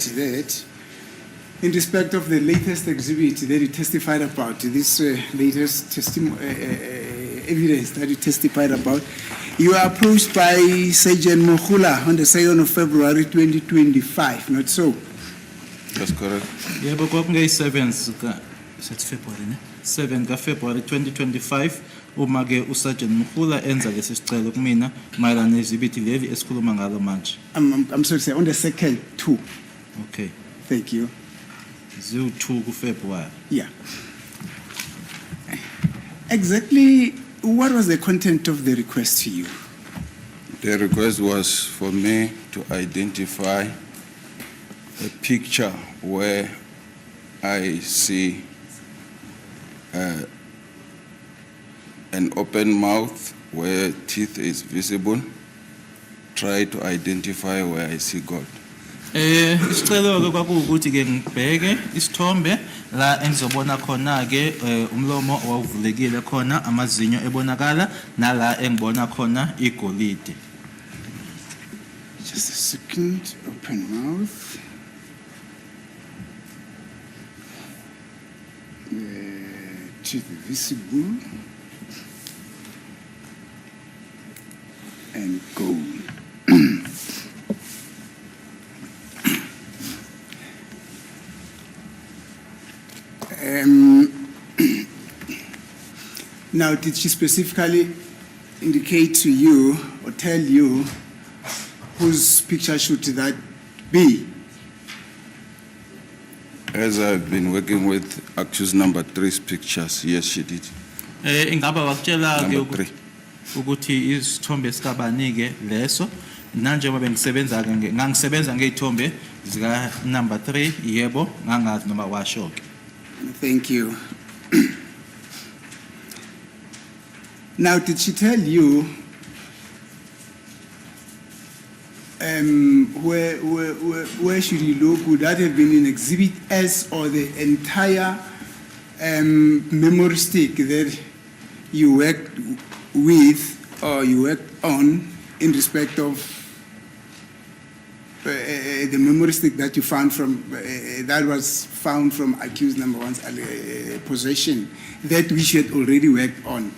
that in respect of the latest exhibit that you testified about, this latest evidence that you testified about, you were approached by Sergeant Mohula on the 2nd of February 2025, not so? That's correct. Yeah, but kwakunge 7 February, ne? 7 February 2025, umake uSergeant Mohula enza lesi sicelo kumina mayelana nezibithi leli esikhuluma ngalo manje. I'm sorry, sir, on the 2nd too. Okay. Thank you. 2 February. Yeah. Exactly what was the content of the request to you? The request was for me to identify a picture where I see an open mouth where teeth is visible. Try to identify where I see God. Isicelo ke kwakuwukuthi ke ngibheke isithombe la engizobona khona ke umlomo owuvulekile khona amazinyo ebonakala nala engibona khona igolide. Just a second, open mouth. Teeth visible and gold. Now, did she specifically indicate to you or tell you whose picture should that be? As I've been working with accused number 3's pictures, yes, she did. Ingaba wakutshela ke Number 3. ukuthi isithombe sikabani ke leso njengoba bengisebenza ke ngangisebenza ngezithombe zika number 3 yebo ngangazi noma washo ke. Thank you. Now, did she tell you where should you look? Would that have been in Exhibit S or the entire memory stick that you worked with or you worked on in respect of the memory stick that you found from that was found from accused number 1's possession that we had already worked on?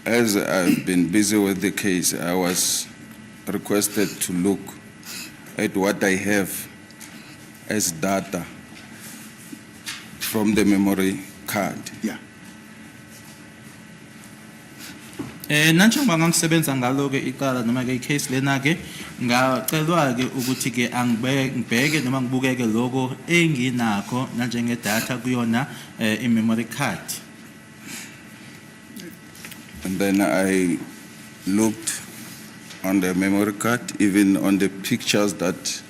As I've been busy with the case, I was requested to look at what I have as data from the memory card. Yeah. Nanjengoba ngangisebenza ngalo ke icala noma ke icase lena ke ngacelwa ke ukuthi ke ngibheke noma ngibukeke lokho enginakho nanjenge data kuyona i-memory card. And then I looked on the memory card, even on the pictures that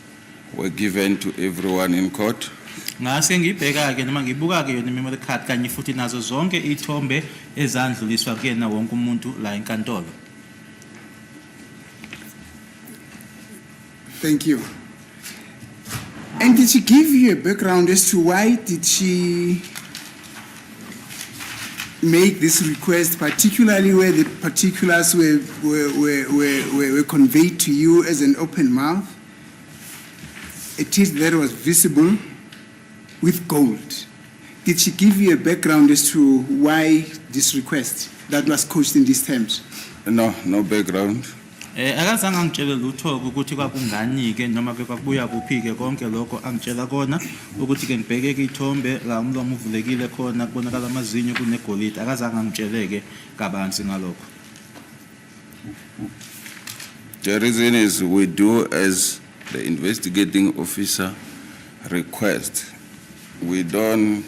were given to everyone in court. Ngase ngibheka ke noma ngibuka ke yona memory card kanye futhi nazo zonke izithombe ezandluliswa kuyena wonke umuntu la enkantolo. Thank you. And did she give you a background as to why did she make this request, particularly where the particulars were conveyed to you as an open mouth, a teeth that was visible with gold? Did she give you a background as to why this request that was couched in these terms? No, no background. Akazange angitshele lutho ukuthi kwakungani ke noma ke kwakubuya kuphi ke konke lokho angitshela kona ukuthi ke ngibheke ke ithombe la umlomo uvulekile khona kubonakala amazinyo kunegolide akazange angitsheleke kabanzi ngalokho. The reason is we do as the investigating officer request. We don't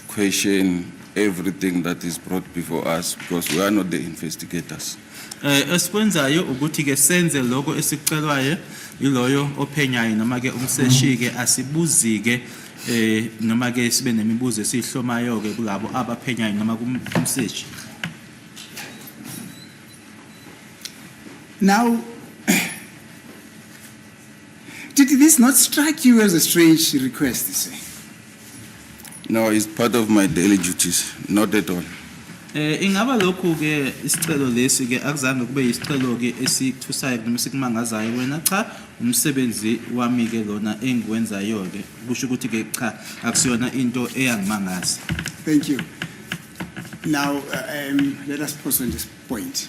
question everything that is brought before us because we are not the investigators. Esikwenzayo ukuthi ke senze lokho esikucelwayo iloyo ophenyayo noma ke umseshi ke asibuzike noma ke sibe nemibuzo esihlomayo ke kulabo abaphenyayo noma kumseshi. Now, did this not strike you as a strange request, you say? No, it's part of my daily duties, not at all. Ingaba lokhu ke isicelo lesi ke akuzange kube isicelo ke esikuthusayo noma sikumangazayo wena cha umsebenzi wami ke lona engikwenzayo ke kusho ukuthi ke cha akusiyona into eyangimangaza. Thank you. Now, let us pause on this point.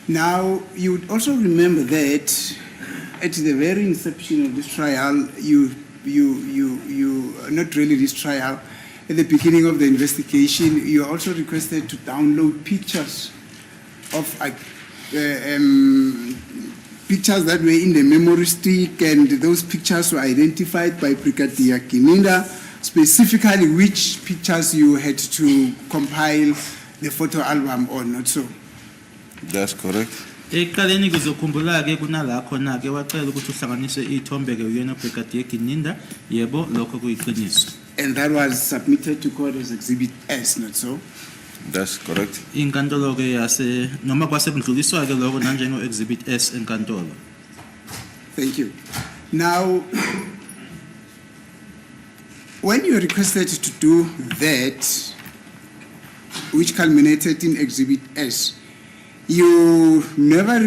Now, you would also remember that at the very inception of this trial, not really this trial, at the beginning of the investigation, you also requested to download pictures of pictures that were in the memory stick, and those pictures were identified by Brigadier Kininda, specifically which pictures you had to compile the photo album or not so. That's correct. Ekuqaleni kuzokhumbula ke kunala khona ke wacela ukuthi uhlanganise ithombe ke uyena Brigadier Kininda yebo lokho kuyiqiniso. And that was submitted to court as Exhibit S, not so? That's correct. Inkantolo ke yase noma kwasekudluliswa ke lokho nanjengo Exhibit S enkantolo. Thank you. Now, when you requested to do that, which culminated in Exhibit S, you never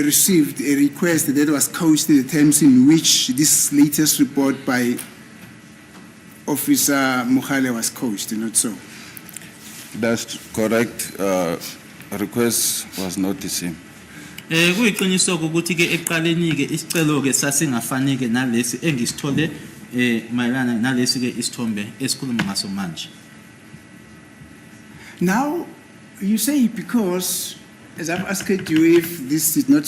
received a request that was couched in the terms in which this latest report by Officer Mukhale was couched, not so? That's correct. Request was not the same. Kuyiqiniso ukuthi ke eqaleni ke isicelo ke sasingafani ke nalesi engisithole mayelana nalesi ke isithombe esikhuluma ngaso manje. Now, you say because, as I've asked you, if this did not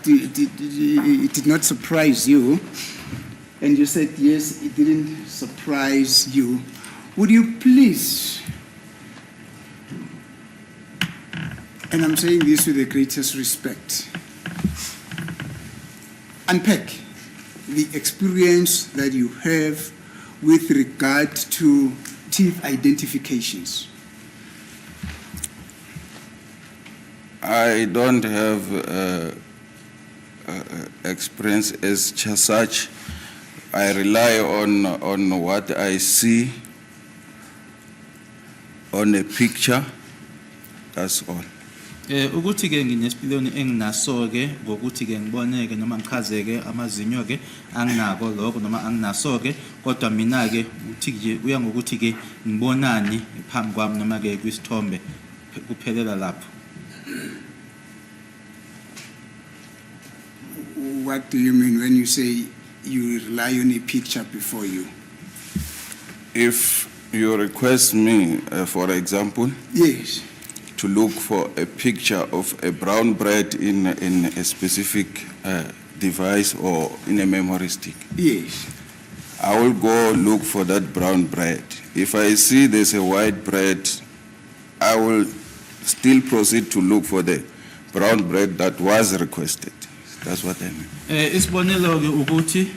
it did not surprise you, and you said yes, it didn't surprise you. Would you please, and I'm saying this with the greatest respect, unpack the experience that you have with regard to thief identifications? I don't have experience as such. I rely on what I see on a picture. That's all. Ukuthi ke nginesipiliyoni enginaso ke ngokuthi ke ngiboneke noma ngichazeke amazinyo ke anginako lokho noma anginaso ke kodwa mina ke uthi nje uya ngokuthi ke ngibonani phambi kwami noma ke kwisithombe kuphelela lapho. What do you mean when you say you rely on a picture before you? If you request me, for example, Yes. to look for a picture of a brown bread in a specific device or in a memory stick, Yes. I will go look for that brown bread. If I see there's a white bread, I will still proceed to look for the brown bread that was requested. That's what I mean. Isibonelo ke ukuthi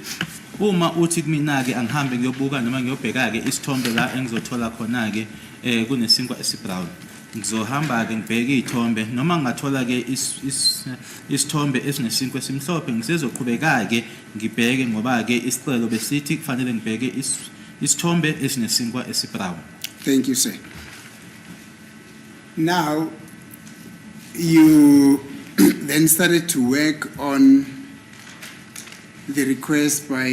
uma uthi kumina ke angihambe ngiyobuka noma ngiyobheka ke isithombe la engizothola khona ke kunesinkwa esibrown. Ngizohamba ke ngibheke izithombe noma ngathola ke isithombe esinesinkwa esimhlophe ngisezoqhubeka ke ngibheke ngoba ke isicelo besithi kufanele ngibheke isithombe esinesinkwa esibrown. Thank you, sir. Now, you then started to work on the request by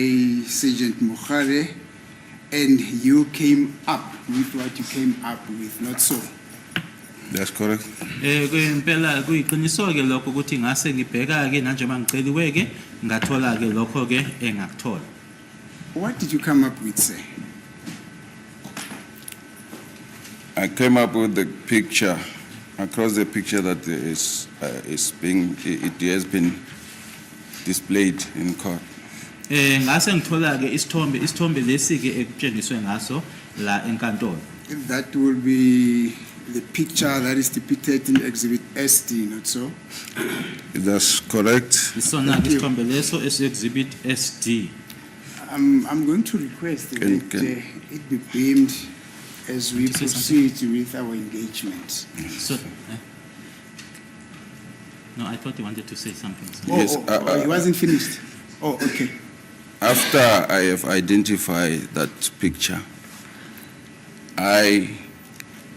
Sergeant Mukhare, and you came up with what you came up with, not so? That's correct. Impela kuyiqiniso ke lokho ukuthi ngase ngibheka ke nanjema ngiceliwe ke ngathola ke lokho ke engakuthola. What did you come up with, sir? I came up with the picture, across the picture that is being, it has been displayed in court. Ngase ngithola ke isithombe lesi ke ekutshengiswe ngaso la enkantolo. That will be the picture that is depicted in Exhibit SD, not so? That's correct. Isona ke isithombe leso esi-Exhibit SD. I'm going to request that it be beamed as we proceed with our engagement. So, no, I thought you wanted to say something. Yes, He wasn't finished. Oh, okay. After I have identified that picture, I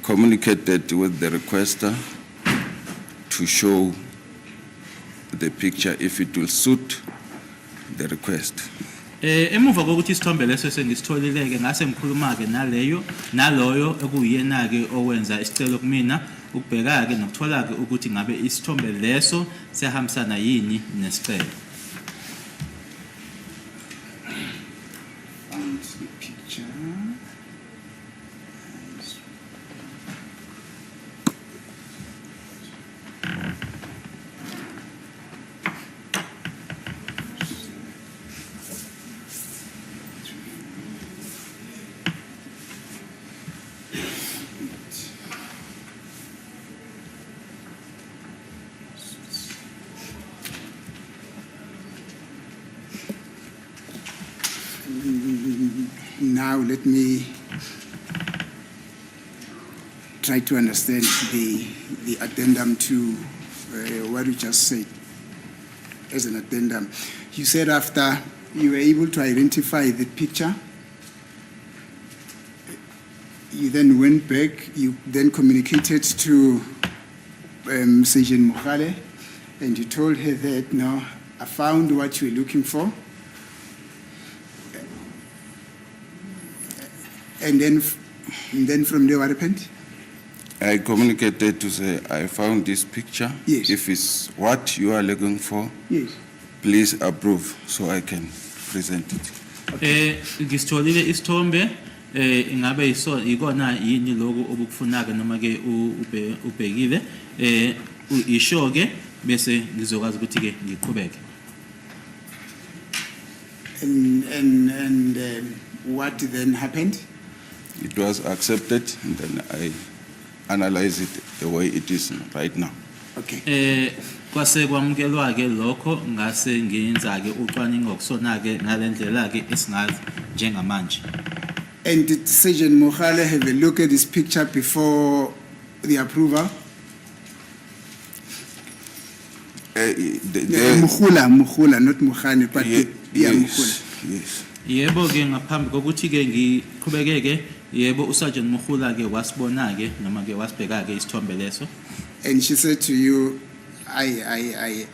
communicated with the requester to show the picture if it will suit the request. Emuva kokuthi isithombe leso sengisitholileke ngase ngikhuluma ke naloyo ekuyena ke owenza isicelo kumina ukubheka ke nokuthola ke ukuthi ngabe isithombe leso siyahambisana yini nesicelo. Found the picture. Now let me try to understand the addendum to what you just said as an addendum. You said after you were able to identify the picture, you then went back, you then communicated to Sergeant Mohale, and you told her that, no, I found what you were looking for. And then from there, what happened? I communicated to say, I found this picture. Yes. If it's what you are looking for, Yes. please approve so I can present it. Ngisitholile isithombe ingabe ikona yini lokho obukufuna ke noma ke ubhekile isho ke bese ngizokwazi ukuthi ke ngiqhubeke. And what then happened? It was accepted, and then I analyze it the way it is right now. Okay. Kwase kwamukelwa ke lokho ngase ngiyenza ke ucwaningo okusona ke ngalendlela ke esingazi njengamanje. And did Sergeant Mohale have a look at this picture before the approval? Mukhula, not Mukhane, but Yes, yes. Yebo ke ngaphambi kokuthi ke ngiqhubekeke yebo uSergeant Mukhula ke wasibona ke noma ke wasibheka ke isithombe leso. And she said to you, I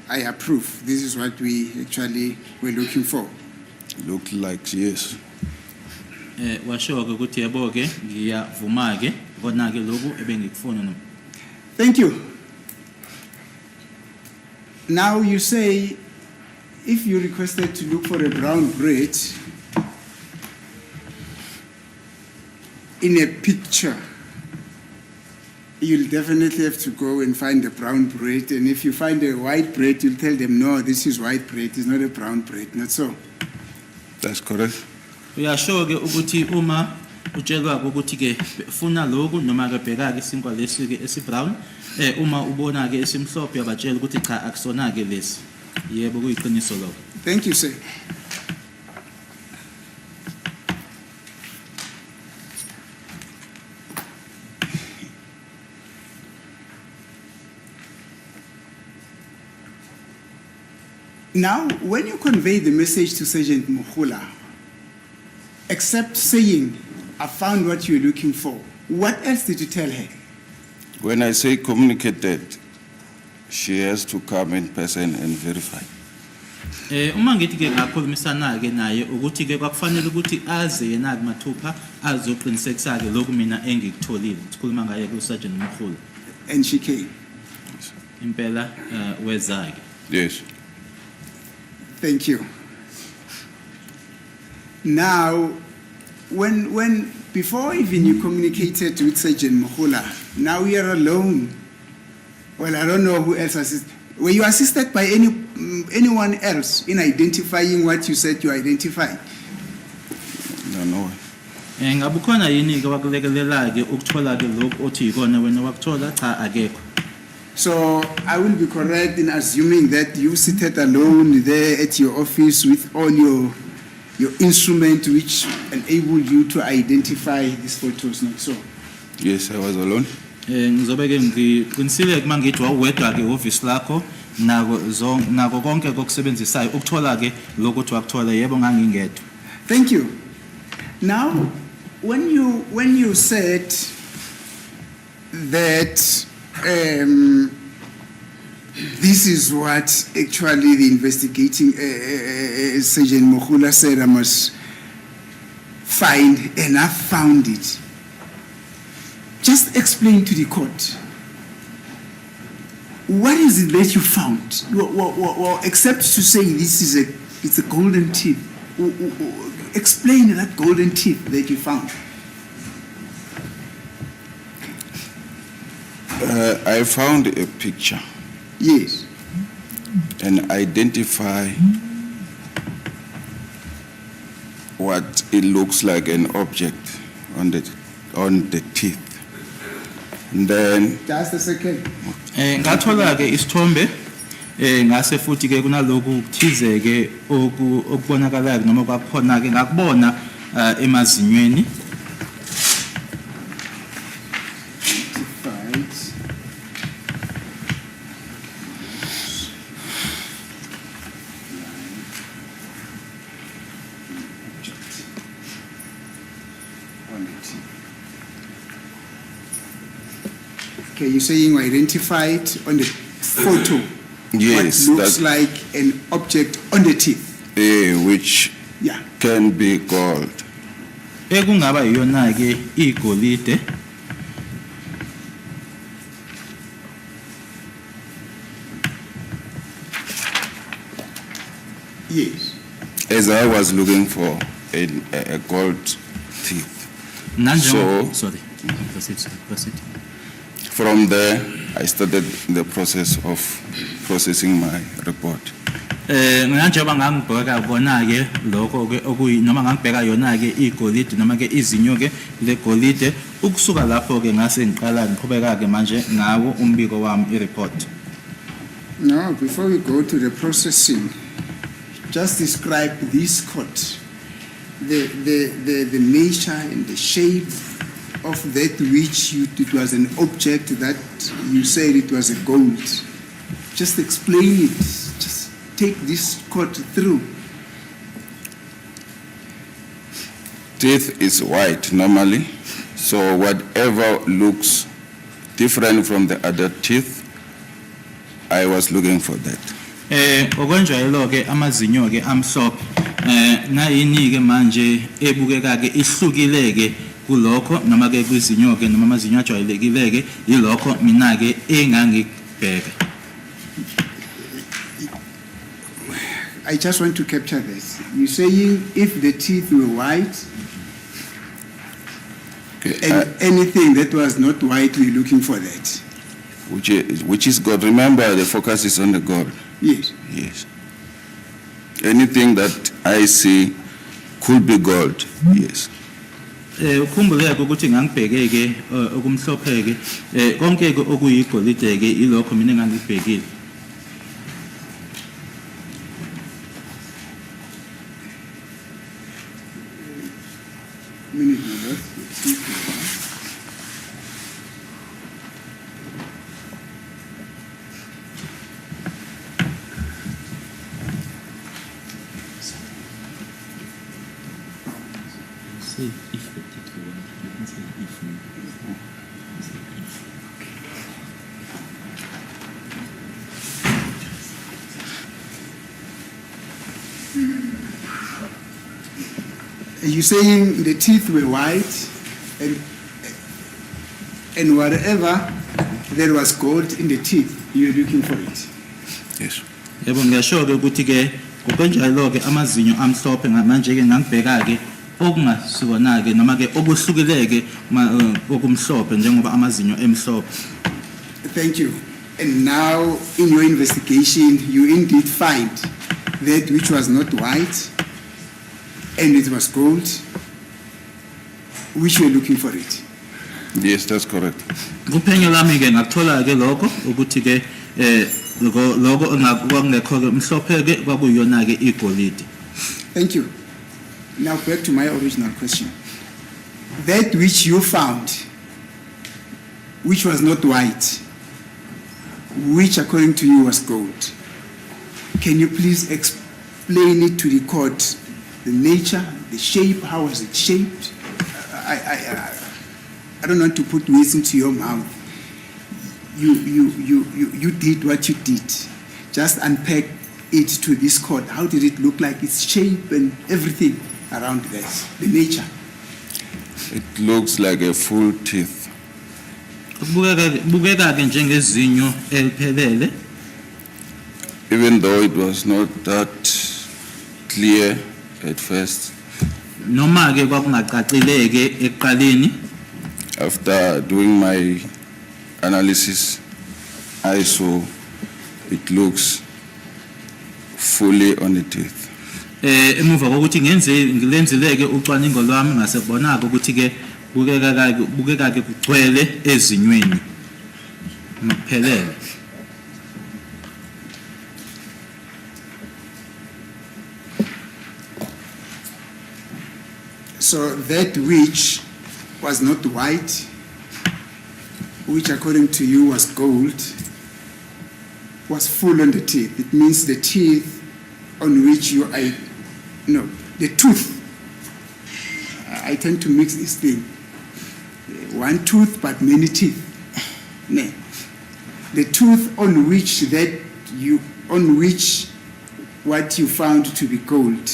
approve. This is what we actually were looking for. Looked like yes. Washo ke ukuthi yebo ke ngiyavuma ke kona ke lokhu ebengikufuna noma. Thank you. Now you say, if you requested to look for a brown bread in a picture, you'll definitely have to go and find the brown bread. And if you find a white bread, you'll tell them, no, this is white bread, it's not a brown bread, not so. That's correct. Uyasho ke ukuthi uma utshelwa ukuthi ke funa lokhu noma ke bheka ke isinkwa lesi ke esibrown uma ubona ke esimhlophe yabatshela ukuthi cha akusona ke lesi. Yebo kuyiqiniso lokho. Thank you, sir. Now, when you convey the message to Sergeant Mukhula, except saying, I found what you're looking for, what else did you tell her? When I say communicated, she has to come in person and verify. Uma ngithi ke ngakhulumisana ke naye ukuthi ke kwakufanele ukuthi aze yena kumathupha azoqinisekisa ke lokhu mina engikutholile sikhuluma ngaye ku Sergeant Mukhula. And she came. Impela wezake. Yes. Thank you. Now, when before even you communicated with Sergeant Mukhula, now we are alone. Well, I don't know who else assisted. Were you assisted by anyone else in identifying what you said you identified? No. Ngabukhona yini ke wakulekelela ke ukuthola ke lokho othi ikona wena wakuthola cha akekho. So I will be correct in assuming that you seated alone there at your office with all your instrument which enabled you to identify these photos, not so? Yes, I was alone. Ngizobe ke ngiqinisile kuma ngithi wawedwa ke office lakho nako konke kokusebenzisayo ukuthola ke lokho othi wakuthola yebo ngangingedwa. Thank you. Now, when you said that this is what actually the investigating Sergeant Mohula said I must find, and I found it. Just explain to the court. What is it that you found? Well, except to say it's a golden teeth. Explain that golden teeth that you found. I found a picture Yes. and identify what it looks like an object on the teeth. And then Just a second. Ngathola ke isithombe ngase futhi ke kunaloku kuthize ke okubonakalayo noma kwakhona ke ngakubona emazinyweni. Right. On it. Okay, you're saying you identified on the photo yes, what looks that like an object on the teeth. which Yeah. can be gold. Ekungaba yiyona ke igolide. Yes. As I was looking for a gold teeth. Nanjengoba So- sorry. Proceed. From there, I started the process of processing my report. Njengoba ngangibheka bona ke lokho ke okuyi noma ngangibheka yona ke igolide noma ke izinyo ke legolide ukusuka lapho ke ngase ngiqala ngiqhubeka ke manje ngawo umbiko wami ireport. Now, before we go to the processing, just describe this court, the nature and the shape of that which it was an object that you said it was a gold. Just explain it. Just take this court through. Teeth is white normally, so whatever looks different from the other teeth, I was looking for that. Okwenjayelo ke amazinyo ke amhlophe nayini ke manje ebukeka ke ihlukile ke kulokho noma ke kwizinyo ke noma amazinyo ajwayelekile ke yilokho mina ke engangibheka. I just want to capture this. You're saying if the teeth were white Okay, and anything that was not white, we're looking for that. which is gold. Remember, the focus is on the gold. Yes. Yes. Anything that I see could be gold. Yes. Ukhumbule ukuthi ngangibheke ke okumhlophe ke konke ke okuyigolide ke ilokho mina engangibhekile. Minute number. Say if the teeth were white, you can say if. You're saying the teeth were white and whatever there was gold in the teeth, you're looking for it. Yes. Yebo ngiyasho ke ukuthi ke ngokunjalo ke amazinyo amhlophe manje ke ngangibheka ke okungasuka ke noma ke obuhlukile ke okumhlophe njengoba amazinyo emhlophe. Thank you. And now, in your investigation, you indeed find that which was not white and it was gold, which you were looking for it. Yes, that's correct. Kuphenyo lami ke ngakuthola ke lokho ukuthi ke lokho ongakho ke mhlophe ke kwakuyona ke igolide. Thank you. Now, back to my original question. That which you found, which was not white, which according to you was gold, can you please explain it to the court? The nature, the shape, how was it shaped? I don't want to put words into your mouth. you did what you did. Just unpack it to this court. How did it look like? Its shape and everything around this, the nature. It looks like a full teeth. Kubukeka ke njengezinyo eliphelele Even though it was not that clear at first, noma ke kwakungacacileke eqaleni. after doing my analysis, I saw it looks fully on the teeth. Emuva kokuthi ngilenzileke ucwaningo lwami ngase kubonaka ukuthi ke bukeka ke kugcwele ezinyweni ngiphelele. So that which was not white, which according to you was gold, was full on the teeth. It means the teeth on which you are, no, the tooth. I tend to mix this thing. One tooth but many teeth. No. The tooth on which what you found to be gold,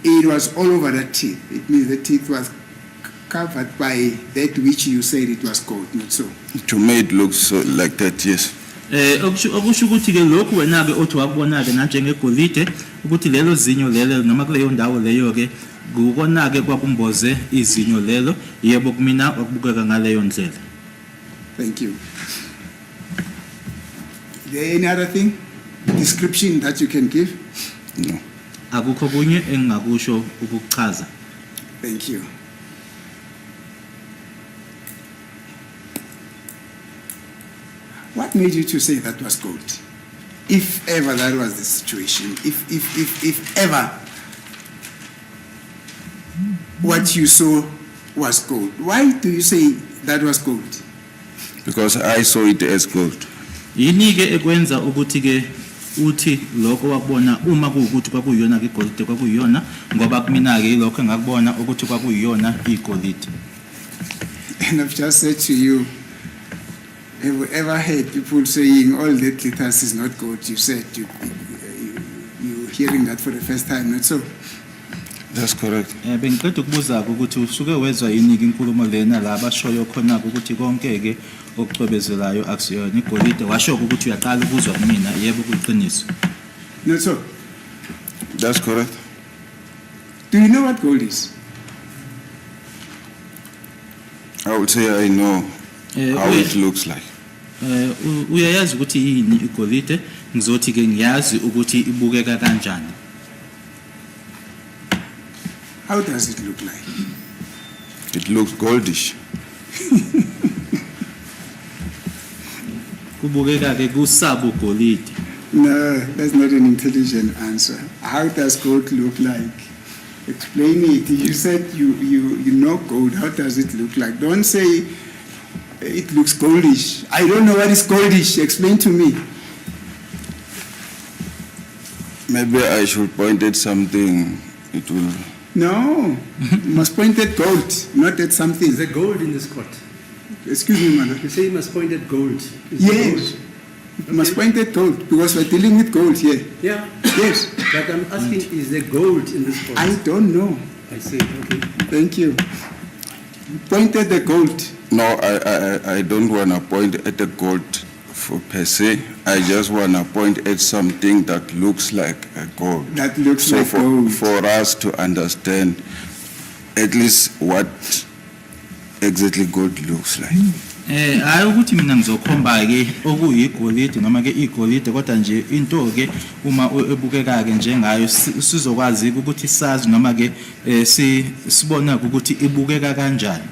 it was all over the teeth. It means the teeth was covered by that which you said it was gold, not so. To me, it looks so like that, yes. Okusho ukuthi ke lokhu wena ke othi wakubona ke nanjengegolide ukuthi lelo zinyo lelo noma kuleyo ndawo leyo ke ukona ke kwakumboze izinyo lelo yebo kumina wakubukeka ngaleyo ndlela. Thank you. Is there any other thing, description that you can give? No. Akukho kunye engingakusho ukuchaza. Thank you. What made you to say that was gold? If ever that was the situation, if ever what you saw was gold, why do you say that was gold? Because I saw it as gold. Yini ke ekwenza ukuthi ke uthi lokho wakubona uma kuukuthi kwakuyona ke igolide kwakuyona ngoba kumina ke lokho engakubona ukuthi kwakuyona igolide. And I've just said to you, have you ever heard people saying all that glitters is not gold? You said you're hearing that for the first time, not so? That's correct. Bengiqeda ukubuza ukuthi usuke wezwa yini inkulumo lena la bashoyo khona ukuthi konke ke okucwebezelayo akusiyona igolide washo ukuthi uyaqala ukuzwa kumina yebo kuyiqiniso. Not so? That's correct. Do you know what gold is? I would say I know how it looks like. Uyayazi ukuthi yini igolide ngizothi ke ngiyazi ukuthi ibukeka kanjani. How does it look like? It looks goldish. Kubukeka ke kusabu golide. No, that's not an intelligent answer. How does gold look like? Explain it. You said you know gold. How does it look like? Don't say it looks goldish. I don't know what is goldish. Explain to me. Maybe I should point at something. It will. No, you must point at gold, not at something. Is there gold in this court? Excuse me, madam. You say you must point at gold. Is there Yes, gold? you must point at gold because we're dealing with gold here. Yeah. Yes, But I'm asking, is there gold in this court? I don't know. I see. Okay. Thank you. Point at the gold. No, I don't want to point at the gold for per se. I just want to point at something that looks like a gold. That looks So like gold. for us to understand at least what exactly gold looks like. Hayi ukuthi mina ngizokhomba ke okuyigolide noma ke igolide kodwa nje into ke uma ebukeka ke njengayo sizokwazi ukuthi sazi noma ke sibona ukuthi ibukeka kanjani.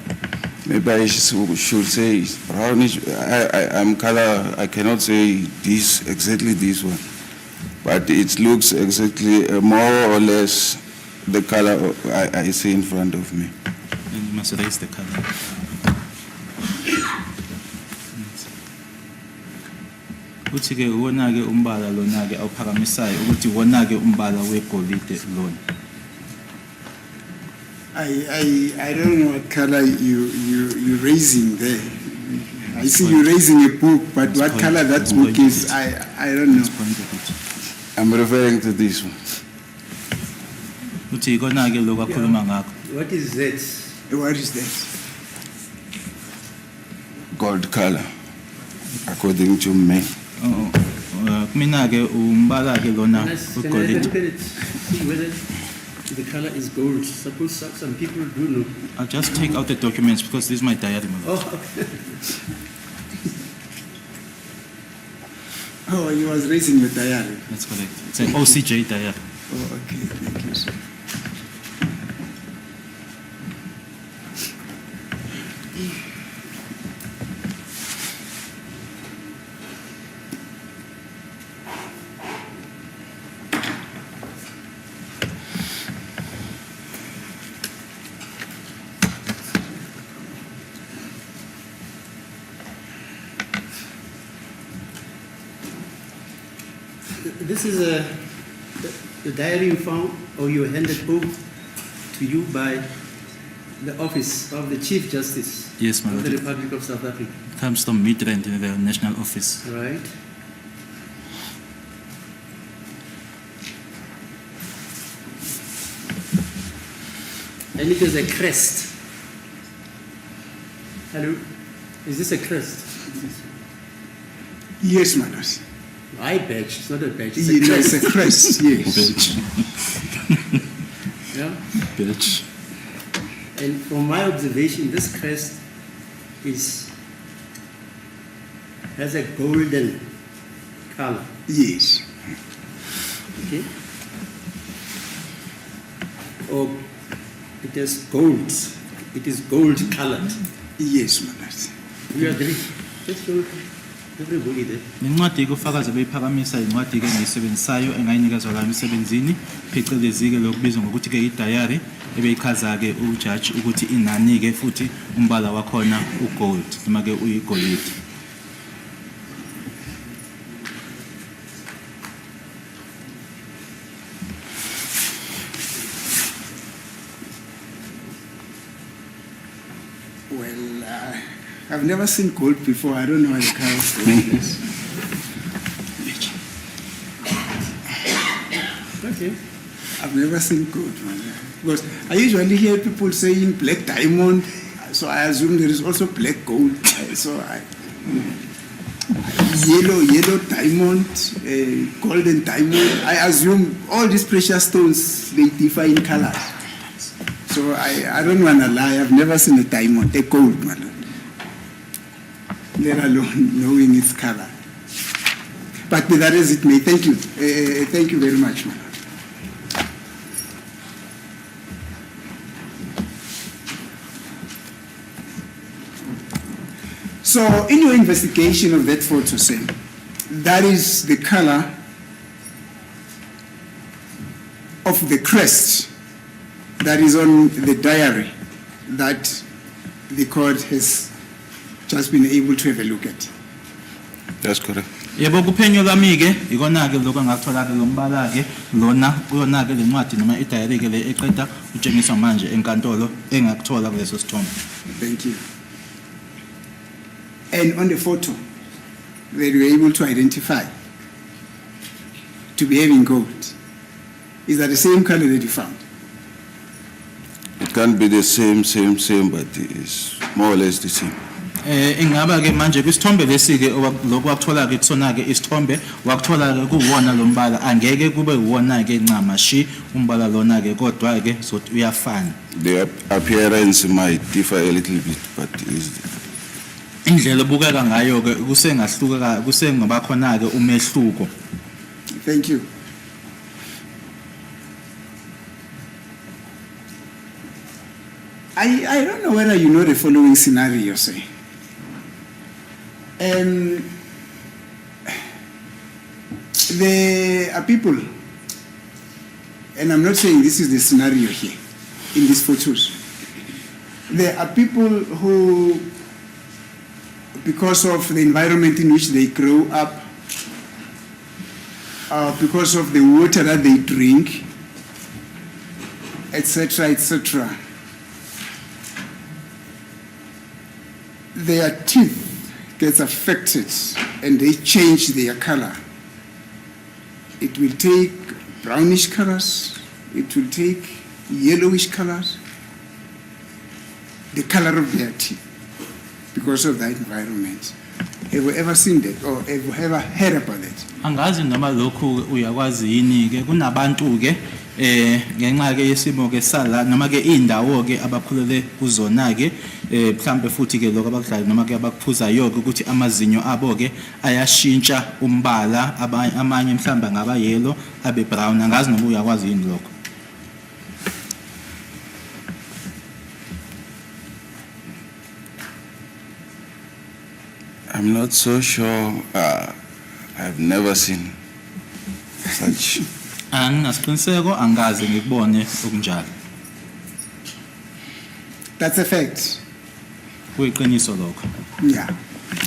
Maybe I should say it's brownish. I'm color. I cannot say this exactly this one, but it looks exactly more or less the color I see in front of me. And you must raise the color. Uthi ke wona ke umbala lona ke awuphakamisayo ukuthi wona ke umbala wegolide lona. I don't know what color you raising there. I see you raising a book, but what point- color that let's book point is, it. I don't know. Point of it. I'm referring to this one. Uthi ikona-ke lokhu akhuluma ngakho. What is that? What is that? Gold color, according to me. Oh, kumina-ke umbala-ke lona Can I ugolide. look at it? See whether the color is gold. Suppose some people do know. I'll just take out the documents because this is my diary. man. Oh, okay. Oh, he was raising the diary. That's correct. It's an OCJ diary. Oh, okay, thank you, sir. This is the diary you found or you handed over to you by the office of the Chief Justice Yes, my of the lord. Republic of South Africa, It comes from Midrand in the national office. right? And it is a crest. Hello? Is this a crest? Yes, my lord. I badge, it's not a badge, it's You a know, crest. it's a crest, yes. Yeah? Bitch. And from my observation, this crest has a golden color. Yes. Okay? Or it is gold. It is gold colored. Yes, my lord. You agree? Let's show everybody there. Incwadi-ke ufakazi beyiphakamisa incwadi-ke engiyisebenzisayo engayinikezwa lami emsebenzini phecelezi-ke lokubizwa ngokuthi-ke idayari ebeyichaza-ke ujaji ukuthi inani-ke futhi umbala wakhona ugold noma-ke uyigolide. Well, I've never seen gold before. I don't know what the color of gold is. Okay. I've never seen gold, man. Because I usually hear people saying black diamond, so I assume there is also black gold. So yellow diamond, golden diamond. I assume all these precious stones, they differ in colors. So I don't want to lie. I've never seen a diamond, a gold, man. Let alone knowing its color. But be that as it may, thank you. Thank you very much, man. So, in your investigation of that photo, say, that is the color of the crest that is on the diary that the court has just been able to have a look at. That's correct. Yebo kuphenyo lami-ke ikona-ke lokho engakuthola-ke lo mbala-ke lona kuyona-ke le ncwadi noma idayari-ke le eqeda utshengiswa manje enkantolo engakuthola kuleso sithombe. Thank you. And on the photo that you were able to identify to be having gold, is that the same color that you found? It can't be the same, but it's more or less the same. Ingaba-ke manje kwisithombe lesi-ke lokhu wakuthola-ke kusona-ke isithombe wakuthola-ke kuwona lo mbala angeke kube uwona-ke ncama shi umbala lona-ke kodwa-ke sothi uyafana. The appearance might differ a little bit, but it's Indlela obukeka ngayo-ke kusengahluka kusengaba khona-ke umehluko. Thank you. I don't know whether you know the following scenario, say. There are people, and I'm not saying this is the scenario here, in these photos. There are people who, because of the environment in which they grow up, because of the water that they drink, etc., their teeth gets affected and they change their color, it will take brownish colors, it will take yellowish colors, the color of their teeth, because of that environment. Have you ever seen that, or have you ever heard about it? Angazi noma lokhu uyakwazi yini ke kunabantu ke ngenxa ke yesimo ke sala noma ke indawo ke abakhulele kuzona ke mhlambe futhi ke lokho abakudlala noma ke abakuphuza yonke ukuthi amazinyo abo ke ayashintsha umbala amanye mhlambe ngaba yellow abe brown. Angazi noma uyakwazi yini lokho. I'm not so sure. I've never seen such. Anginasiqiniseko angaze ngikubone okunjalo. That's a fact. Kuyiqiniso lokho. Yeah.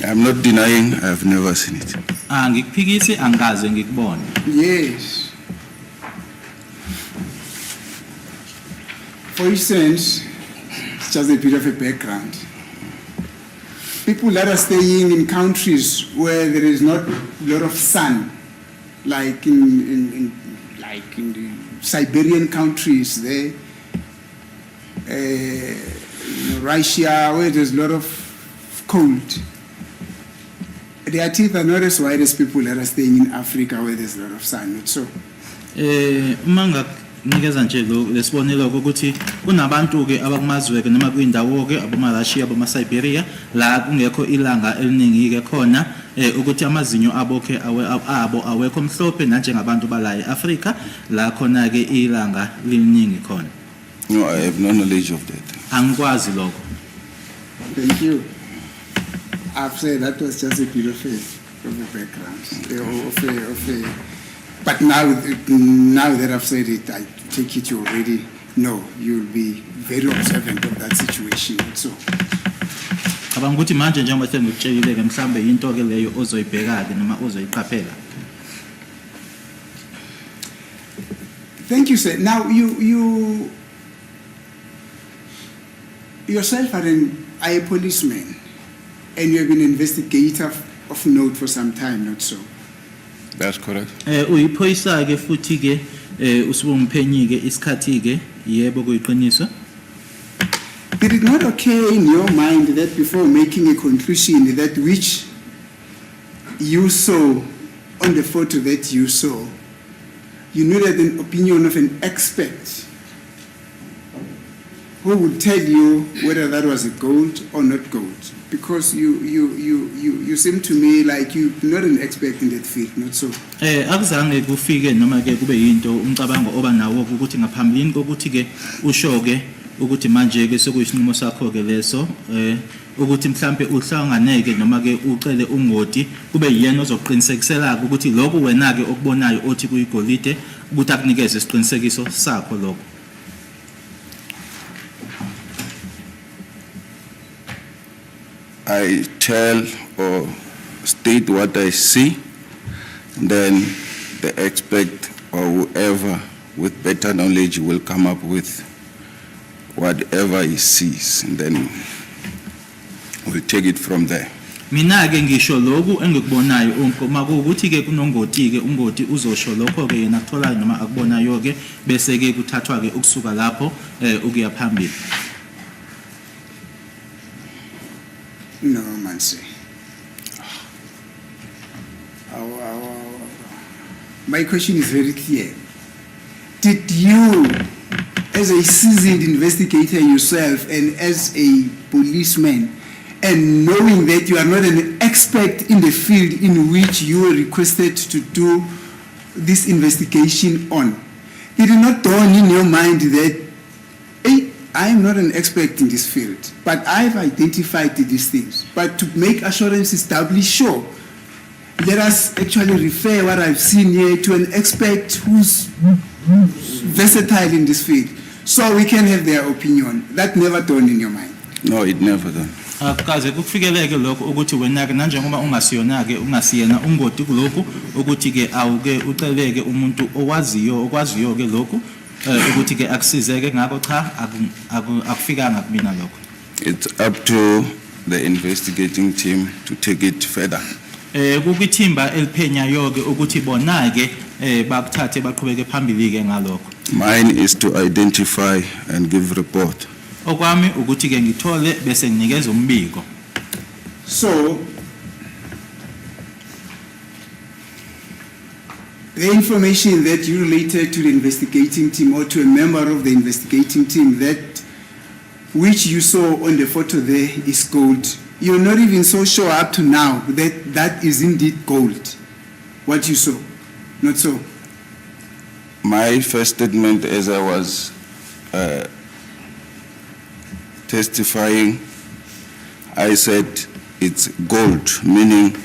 I'm not denying I've never seen it. Angikuphikisi angaze ngikubone. Yes. For instance, it's just a bit of a background. People that are staying in countries where there is not a lot of sun, like in the Siberian countries there, Russia, where there's a lot of cold. Their teeth are not as white as people that are staying in Africa where there's a lot of sun, not so. Nikeza nje lesibonelo ukuthi kunabantu ke abakumazwe ke noma kwindawo ke aboma-Russia aboma-Siberia la kungekho ilanga eliningi ke khona ukuthi amazinyo abo ke abo awekho mhlophe nanjengabantu bala eAfrica la khona ke ilanga liningi khona. No, I have no knowledge of that. Angikwazi lokho. Thank you. I've said that was just a bit of a background, but now that I've said it, I take it you already know. You'll be very observant of that situation. So, Cabanga ukuthi manje njengoba sengikutshelile ke mhlambe into ke leyo ozoyibheka ke noma ozoyiqaphela. thank you, sir. Now you yourself are a policeman, and you have been an investigator of note for some time, not so? That's correct. Uyiphoyisa ke futhi ke usubumphenyi ke isikhathi ke yebo kuyiqiniso. Did it not occur in your mind that before making a conclusion that which you saw on the photo that you saw, you needed an opinion of an expert who would tell you whether that was a gold or not gold? Because you seem to me like you're not an expert in that field, not so? Akuzange kufike noma ke kube yinto umcabango oba nawo ukuthi ngaphambilini kokuthi ke usho ke ukuthi manje ke sekuyisinqumo sakho ke leso ukuthi mhlambe uhlanganeke noma ke ucele ungoti kube yena ozoqinisekisela ukuthi lokho wena ke okubonayo othi kuyigolide ukuthi akunikeze isiqinisekiso sakho lokho. I tell or state what I see, then the expert or whoever with better knowledge will come up with whatever he sees, and then we'll take it from there. Mina ke ngisho lokhu engikubonayo uma kuukuthi ke kunongoti ke ungoti uzosho lokho ke yena akuthola noma akubonayo ke bese ke kuthathwa ke ukusuka lapho ukuya phambili. No, Mansi. My question is very clear. Did you, as a seasoned investigator yourself and as a policeman, and knowing that you are not an expert in the field in which you were requested to do this investigation on, did it not dawn in your mind that, hey, I am not an expert in this field, but I've identified these things. But to make assurances doubly sure, let us actually refer what I've seen here to an expert who's versatile in this field, so we can have their opinion. That never dawned in your mind? No, it never done. Akaze kufikeleke lokho ukuthi wena ke nanjengoba ungasiyona ke ungasiyena ungoti kuloko ukuthi ke awuke uceleke umuntu okwaziyo ke lokho ukuthi ke akusizeke ngakho cha akufikanga kumina lokho. It's up to the investigating team to take it further. Kukwithimba eliphenyayo ke ukuthi bona ke bakuthathe baqhubeke phambili ke ngalokho. Mine is to identify and give report. Okwami ukuthi ke ngithole bese nginikeza umbiko. So, the information that you related to the investigating team or to a member of the investigating team that which you saw on the photo there is gold. You're not even so sure up to now that that is indeed gold, what you saw, not so. My first statement as I was testifying, I said it's gold, meaning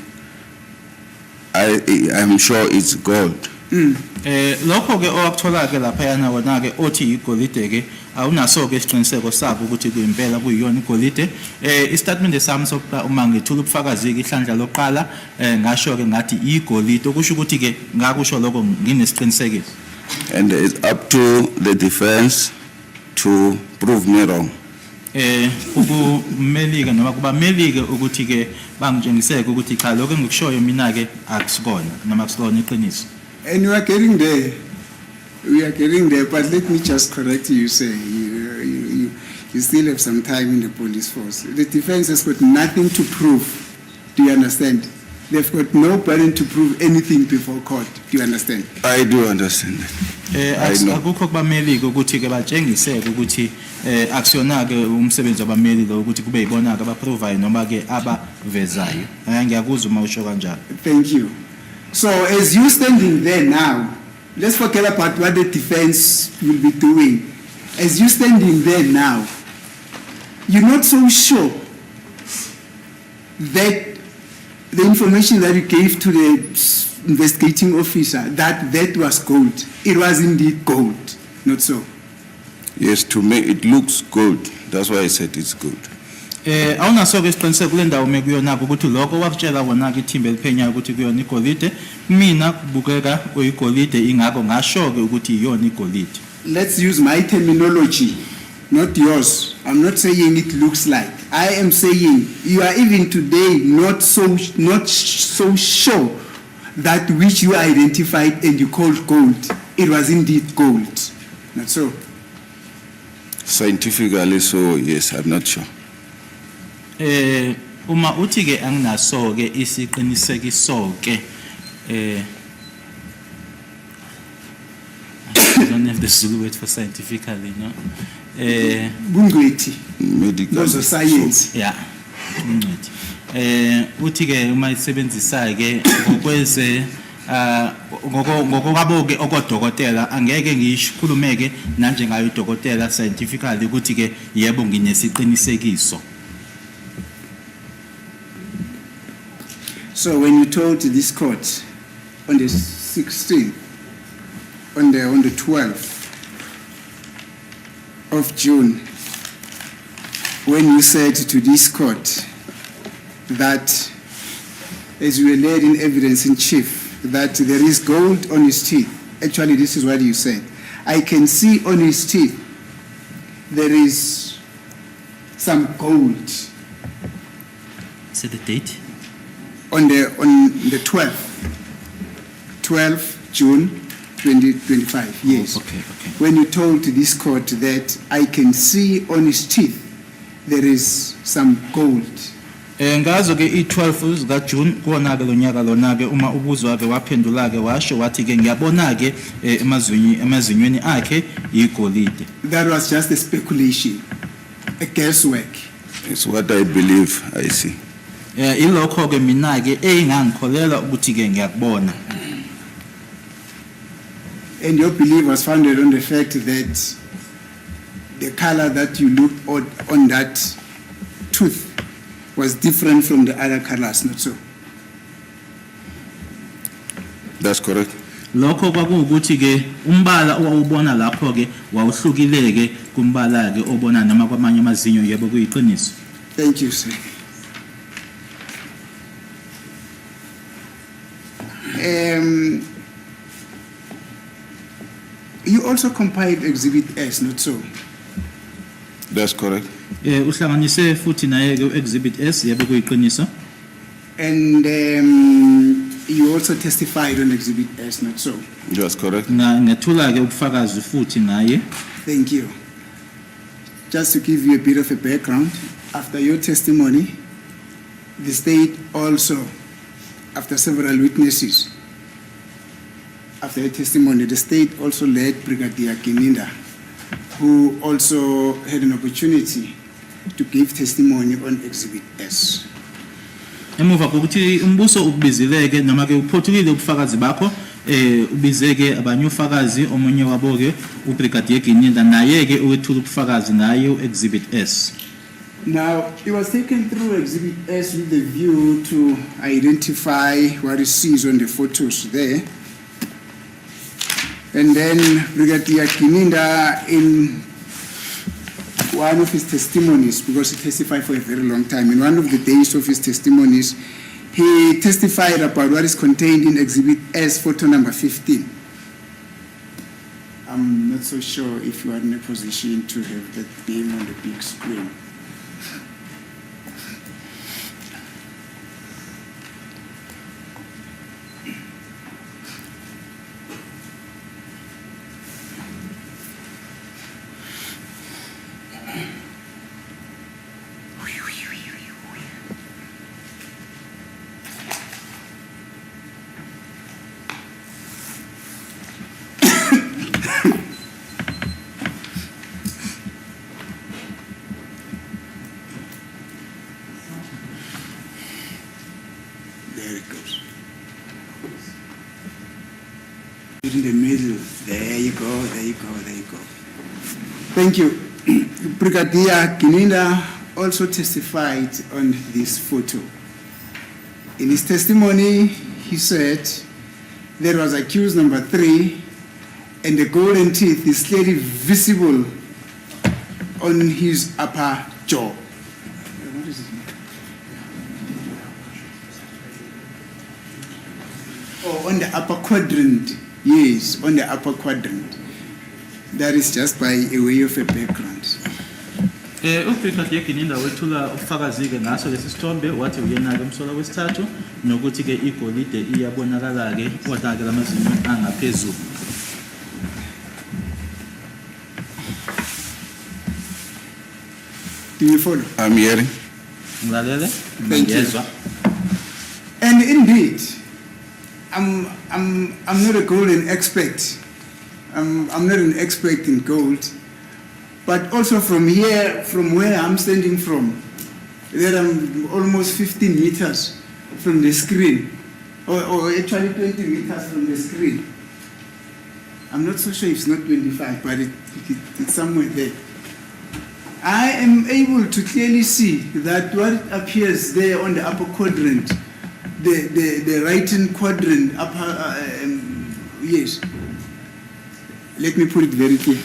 I'm sure it's gold. Lokho ke owakuthola ke lapha yana wona ke othi igolide ke awunaso ke isiqiniseko sakho ukuthi kuyimpela kuyiyona igolide. Istatement sami sokuqala uma ngithula ubufakazi ke ihlandla loqala ngasho ke ngathi igolide okusho ukuthi ke ngakusho lokho nginesiqinisekiso. And it's up to the defense to prove me wrong. Ukumelike noma kubamelike ukuthi ke bangitshengiseke ukuthi cha lokho engikushoyo mina ke akusikona noma akusikona iqiniso. And you are getting there. We are getting there, but let me just correct you. You say you still have some time in the police force. The defense has got nothing to prove. Do you understand? They've got no burden to prove anything before court. Do you understand? I do understand that. I know. Akukho kubamelike ukuthi ke batshengiseke ukuthi akusiyona ke umsebenzi wabameli lo ukuthi kube yibona ke abaprovide noma ke abavezayo. Ngiyakuzwa uma usho kanjalo. Thank you. So as you standing there now, let's forget about what the defense will be doing. As you standing there now, you're not so sure that the information that you gave to the investigating officer, that was gold. It was indeed gold, not so. Yes, to me it looks gold. That's why I said it's gold. Awunaso ke isiqiniseko kule ndawo mekuyona ukuthi lokho wakutshela wona ke ithimba eliphenyayo ukuthi kuyona igolide mina kubukeka kuyigolide ingakho ngasho ke ukuthi iyona igolide. Let's use my terminology, not yours. I'm not saying it looks like. I am saying you are even today not so sure that which you identified and you called gold. It was indeed gold. Not so. Scientifically, so yes, I'm not sure. Uma uthi ke anginaso ke isiqinisekiso ke I don't have the Zulu word for scientifically, no. Bungweti. Medical. Those are science. Yeah. Uthi ke uma isebenzisa ke ngokweze ngokwabo ke okodokotela angeke ngishikhulumeke nanje ngayo udokotela scientifically ukuthi ke yebo nginesiqinisekiso. So when you told this court on the 16th, on the 12th of June, when you said to this court that, as you were laid in evidence in chief, that there is gold on his teeth. Actually, this is what you said. I can see on his teeth there is some gold. Say the date. On the 12th June 2025, yes. Okay. When you told this court that I can see on his teeth there is some gold. Ngazo ke i12 zika June kuona ke lonyaka lona ke uma ubuzwa ke waphendula ke washo wathi ke ngiyabona ke emazinyweni akhe igolide. That was just a speculation, a guesswork. It's what I believe I see. Ilokho ke mina ke engangikholela ukuthi ke ngiyakubona. And your belief was founded on the fact that the color that you looked on that tooth was different from the other colors, not so? That's correct. Lokho kwakuwukuthi ke umbala owawubona lapho ke wawuhlukile ke kumbala ke obona noma kwamanye amazinyo yebo kuyiqiniso. Thank you, sir. You also compiled Exhibit S, not so? That's correct. Uhlanganise futhi naye ke exhibit S yebo kuyiqiniso. And you also testified on Exhibit S, not so? That's correct. Ngethula ke ubufakazi futhi naye. Thank you. Just to give you a bit of a background, after your testimony, the state also, after several witnesses, after your testimony, the state also led Brigadier Kininda, who also had an opportunity to give testimony on Exhibit S. Emuva kokuthi umbuso ubizileke noma ke uphothulile ubufakazi bakho ubizeke abanye ufakazi omunye wabo ke uBrigadier Gininda naye ke uwethula ubufakazi ngaye Exhibit S. Now, it was taken through Exhibit S with the view to identify what it sees on the photos there. And then Brigadier Gininda, in one of his testimonies, because he testified for a very long time, in one of the days of his testimonies, he testified about what is contained in Exhibit S, photo number 15. I'm not so sure if you are in a position to have that being on the big screen. There it goes. In the middle. There you go, there you go, there you go. Thank you. Brigadier Gininda also testified on this photo. In his testimony, he said there was accused number 3 and the golden teeth is clearly visible on his upper jaw. What is it? Oh, on the upper quadrant. Yes, on the upper quadrant. That is just by a way of a background. uBrigadier Gininda wethula ubufakazi ke ngaso lesi sithombe wathi uyena ke umsola wesithathu nokuthi ke igolide iyabonakala ke kodwa ke lamazinyo angaphezulu. Do you follow? I'm hearing. Ngilalele? Thank you. Ngiyezwa. And indeed, I'm not a golden expert. I'm not an expert in gold, but also from here, from where I'm standing from, there I'm almost 15 meters from the screen, or actually 20 meters from the screen. I'm not so sure it's not 25, but it's somewhere there. I am able to clearly see that what appears there on the upper quadrant, the right-hand quadrant, yes. Let me put it very clear.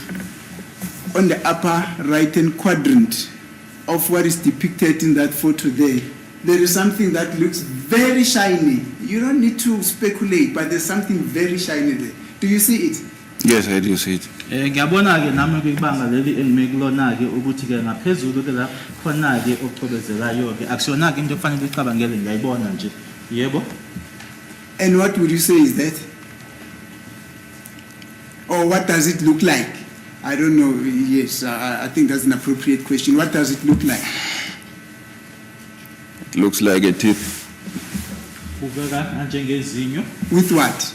On the upper right-hand quadrant of what is depicted in that photo there, there is something that looks very shiny. You don't need to speculate, but there's something very shiny there. Do you see it? Yes, I do see it. Ngiyabona ke nami ke ibanga leli engimekulona ke ukuthi ke ngaphezulu ke la khona ke okuqhubezelayo ke akusiyona ke into efanele icabangele ngiyayibona nje. Yebo. And what would you say is that? Or what does it look like? I don't know. Yes, I think that's an appropriate question. What does it look like? It looks like a tooth. Bukeka njengezinyo. With what?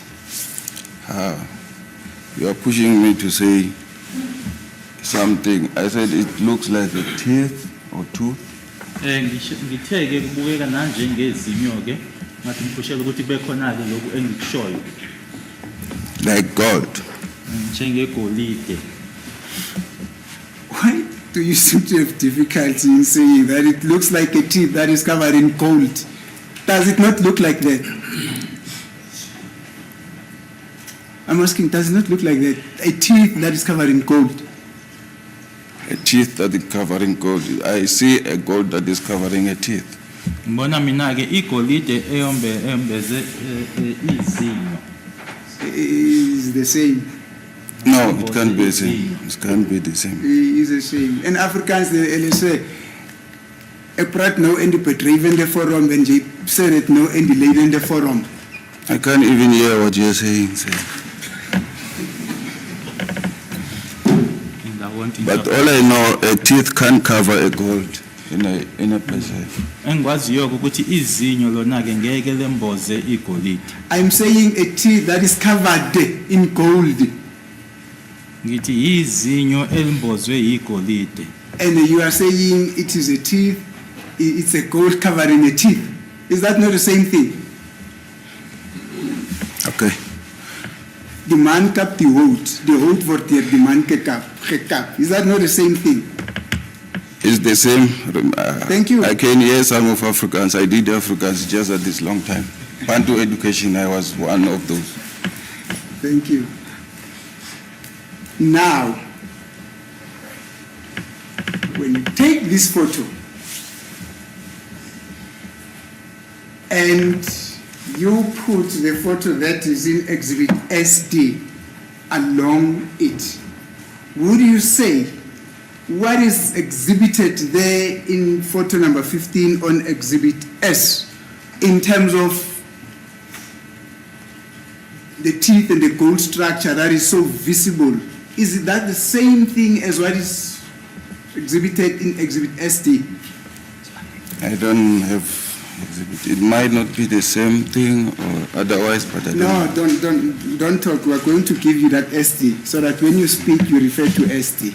You are pushing me to say something. I said it looks like a teeth or tooth. Ngithe ke kubukeka nanjengezinyo ke ngathi ngiphushela ukuthi kube khona ke lokhu engikushoyo. Like gold. Njengegolide. Why do you seem to have difficulty in saying that it looks like a teeth that is covered in gold? Does it not look like that? I'm asking, does it not look like that? A teeth that is covered in gold. A teeth that is covering gold. I see a gold that is covering a teeth. Ngibona mina ke igolide eyombeze izinyo. Is the same. No, it can't be the same. It can't be the same. Is a shame. In Afrikaans, they say, "Ik praat nou in de bedrijven de forum en je zegt het nou in de leden de forum." I can't even hear what you're saying, sir. And I want to But all I know, a teeth can't cover a gold in a person. engikwaziyo ukuthi izinyo lona-ke ngeke lemboze igolide. I'm saying a teeth that is covered in gold. Ngithi izinyo elimbozwe igolide. And you are saying it is a teeth, it's a gold covering a teeth. Is that not the same thing? Okay. The man cap the hout wordt hier the man gekap. Is that not the same thing? It's the same. Thank you. I can hear some of Africans. I did Africans just at this long time. Bantu education, I was one of those. Thank you. Now, when you take this photo and you put the photo that is in Exhibit SD along it, would you say what is exhibited there in photo number 15 on Exhibit S in terms of the teeth and the gold structure that is so visible, is that the same thing as what is exhibited in Exhibit SD? I don't have exhibit. It might not be the same thing or otherwise, but I don't know. Don't talk. We are going to give you that SD so that when you speak, you refer to SD.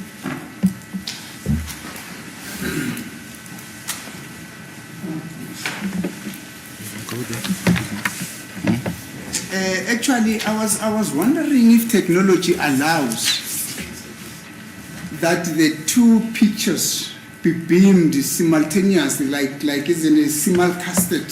Actually, I was wondering if technology allows that the two pictures be beamed simultaneously, like it's in a simulcasted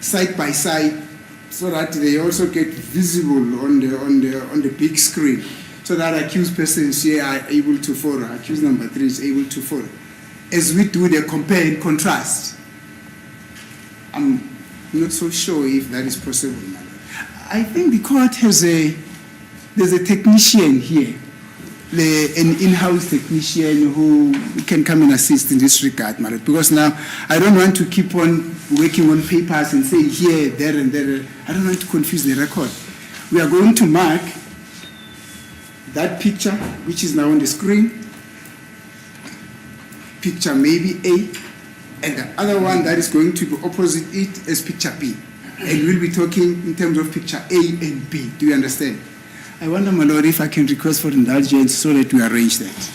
side by side, so that they also get visible on the big screen, so that accused persons here are able to follow. Accused number 3 is able to follow, as we do the compare and contrast. I'm not so sure if that is possible. I think the court has there's a technician here, an in-house technician who can come and assist in this regard, Marat, because now I don't want to keep on working on papers and say here, there, and there. I don't want to confuse the record. We are going to mark that picture, which is now on the screen, picture maybe A, and the other one that is going to be opposite it as picture B. And we'll be talking in terms of picture A and B. Do you understand? I wonder, my lord, if I can request for indulgence so that we arrange that.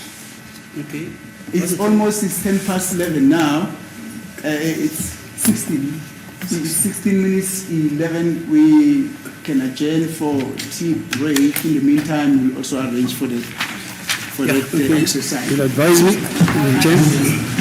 Okay. It's 10:10 now. It's 16 minutes 11. We can adjourn for tea break. In the meantime, we also arrange for the exercise. You'll advise me, James?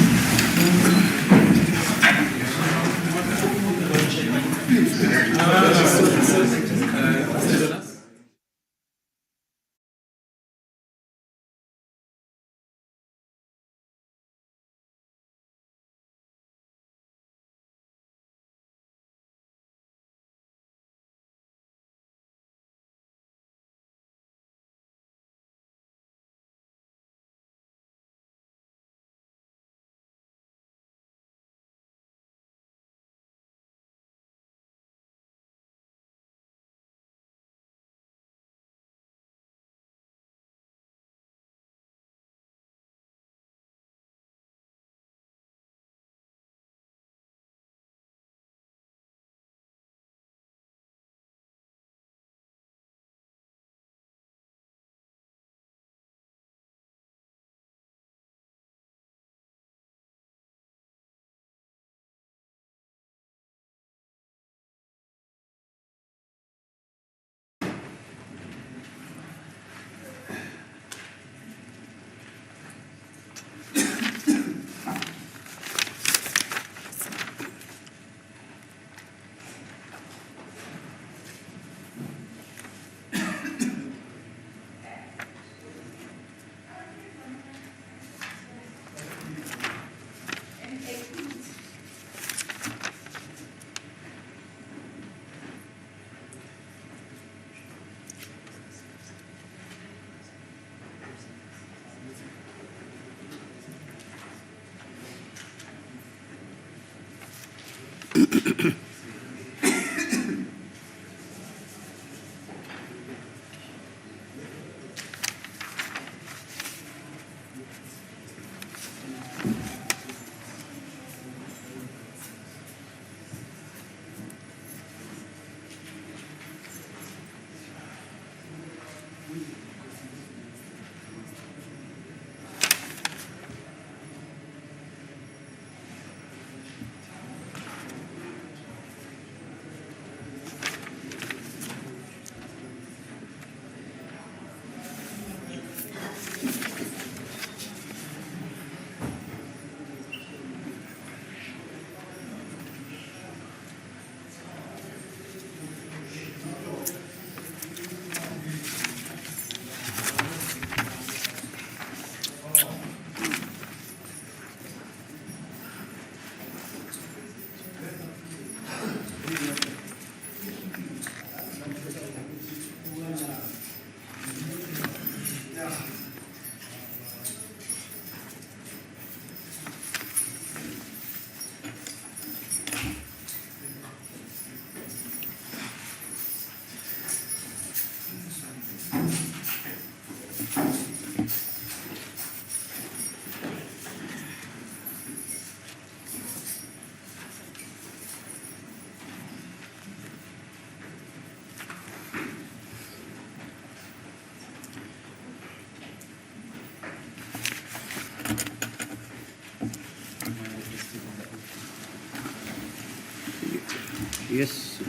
Yes.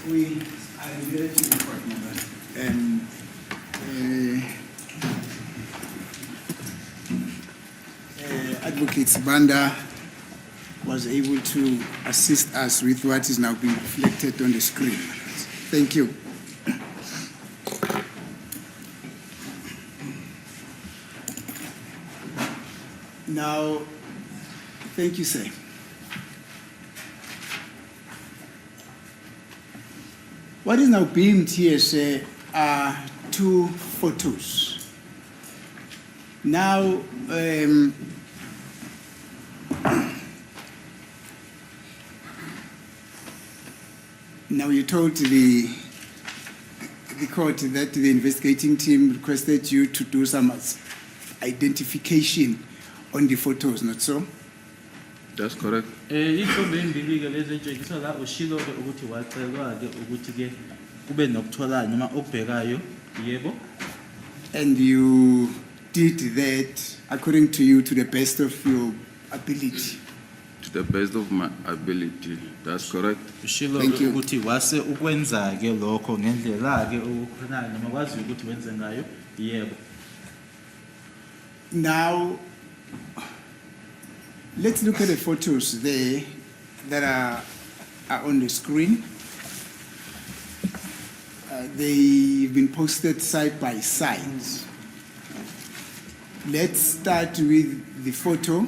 We are here to report number. And Advocate Banda was able to assist us with what is now being reflected on the screen. Thank you. Now, thank you, sir. What is now beamed here, sir, are two photos. Now, now you told the court that the investigating team requested you to do some identification on the photos, not so? That's correct. Iy'thombe ezimbili-ke lezi entshengiswa la ushilo-ke ukuthi wacelwa-ke ukuthi-ke kube nokutholayo noma okubhekayo, yebo. And you did that, according to you, to the best of your ability. To the best of my ability. That's correct. Ushilo-ke ukuthi wase ukwenza-ke lokho ngendlela-ke okukhonayo noma kwaziyo ukuthi wenze ngayo, yebo. Now, let's look at the photos there that are on the screen. They've been posted side by side. Let's start with the photo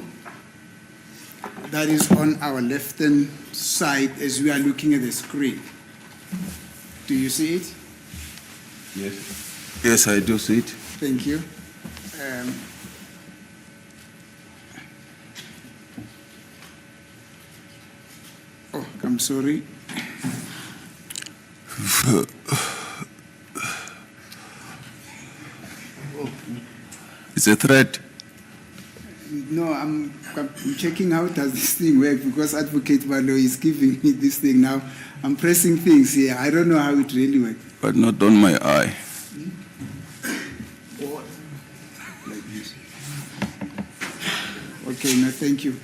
that is on our left-hand side as we are looking at the screen. Do you see it? Yes. Yes, I do see it. Thank you. Oh, I'm sorry. It's a threat. No, I'm checking how does this thing work because Advocate Malo is giving me this thing now. I'm pressing things here. I don't know how it really works. But not on my eye. Or like this. Okay, no, thank you.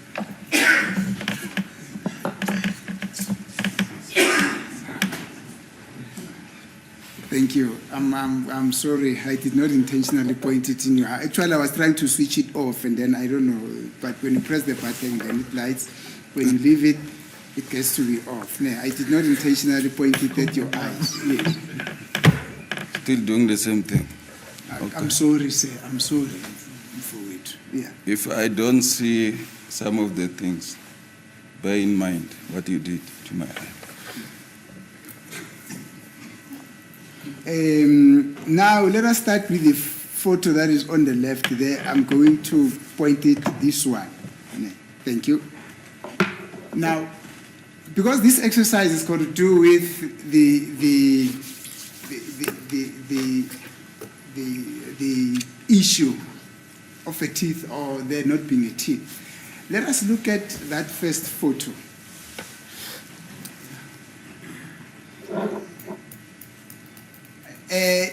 Thank you. I'm sorry. I did not intentionally point it in your eye. Actually, I was trying to switch it off, and then I don't know. But when you press the button, then it lights. When you leave it, it gets to be off. No, I did not intentionally point it at your eyes. Yes. Still doing the same thing. I'm sorry, sir. I'm sorry for it. Yeah. If I don't see some of the things, bear in mind what you did to my eye. Now, let us start with the photo that is on the left there. I'm going to point it this one. Thank you. Now, because this exercise is got to do with the issue of a teeth or there not being a teeth, let us look at that first photo.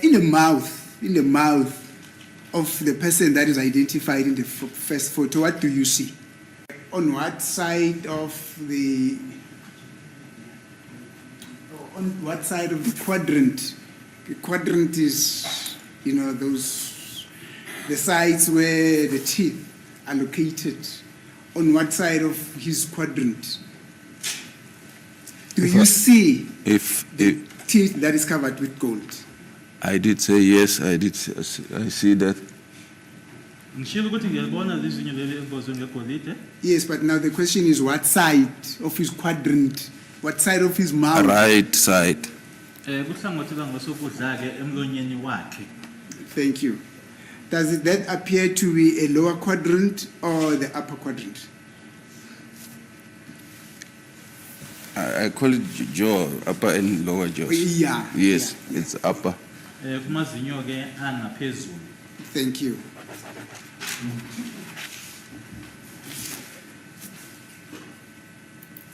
In the mouth of the person that is identified in the first photo, what do you see? On what side of the quadrant? The quadrant is, you know, the sides where the teeth are located. On what side of his quadrant? Do you see the teeth that is covered with gold? I did say yes, I see that. Yes, but now the question is what side of his quadrant? What side of his mouth? Right side. Thank you. Does that appear to be a lower quadrant or the upper quadrant? I call it jaw, upper and lower jaws. Yeah. Yes, yeah. it's upper. Thank you.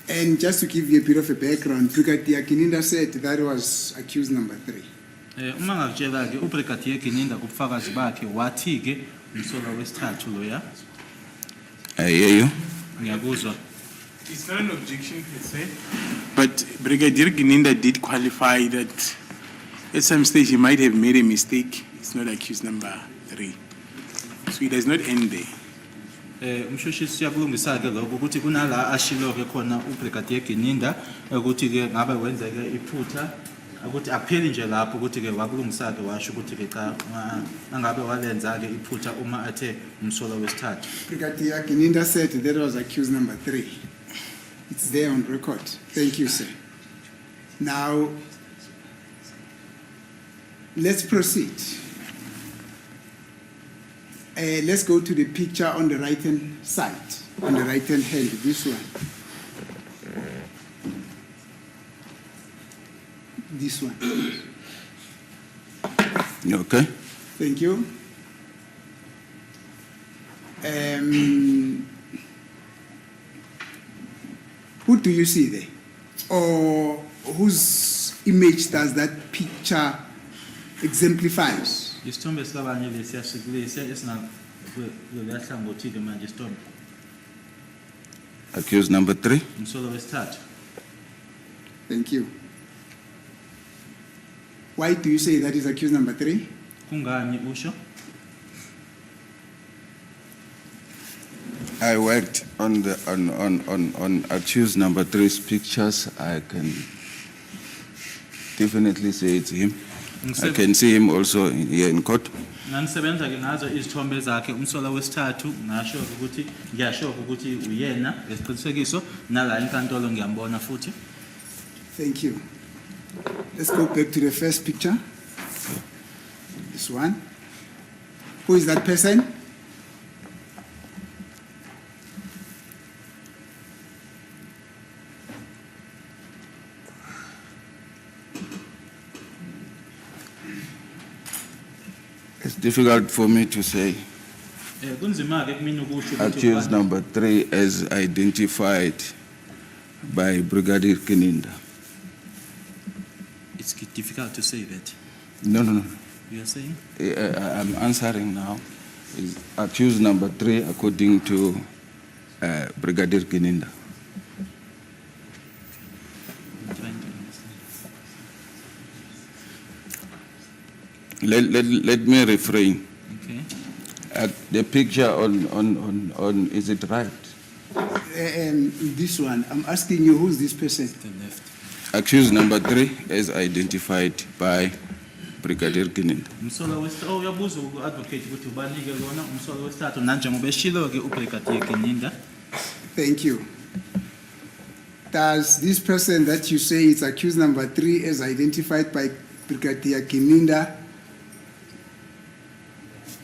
And just to give you a bit of a background, Brigadier Kininda said that was accused number 3. I hear you. It's not an objection per se, but Brigadier Gininda did qualify that at some stage he might have made a mistake. It's not accused number 3. So it does not end there. Umshushi siyakulungisa-ke lokho ukuthi kunala ashilo-ke khona uBrigadier Gininda ukuthi ke ngabe wenzeke iphutha ukuthi akupheli nje lapho ukuthi-ke wakulungisa-ke washo ukuthi-ke cha angabe walenza-ke iphutha uma athe umsolo wesithathu. Brigadier Kininda said that was accused number 3. It's there on record. Thank you, sir. Now, let's proceed. Let's go to the picture on the right-hand side, on the right-hand hand, this one. This one. Okay. Thank you. Who do you see there? Or whose image does that picture exemplifies? Isithombe silabanye lesiyasikulisa esingakulahlangothile manje isithombe. Accused number 3. Umsolo wesithathu. Thank you. Why do you say that is accused number 3? Kungani usho? I worked on the on accused number 3's pictures. I can definitely say it's him. I can see him also here in court. Nanisebenza ke ngazo izithombe zakhe umsolo wesithathu ngasho ukuthi ngiyasho ukuthi uyena ngesiqinisekiso nala inkantolo ngiyambona futhi. Thank you. Let's go back to the first picture. This one. Who is that person? It's difficult for me to say. Accused number 3 as identified by Brigadier Kininda. It's difficult to say that. No. You are saying? I'm answering now. Is accused number 3 according to Brigadier Kininda. I'm trying to understand. Let me refrain. Okay. The picture on is it right? This one. I'm asking you, who's this person? The left. Accused number 3 as identified by Brigadier Kininda. Umsolo wesithathu uyabuza ku-advocate ukuthi ubanike lona umsolo wesithathu nanjengoba eshilo-ke uBrigadier Kininda. Thank you. Does this person that you say is accused number 3 as identified by Brigadier Kininda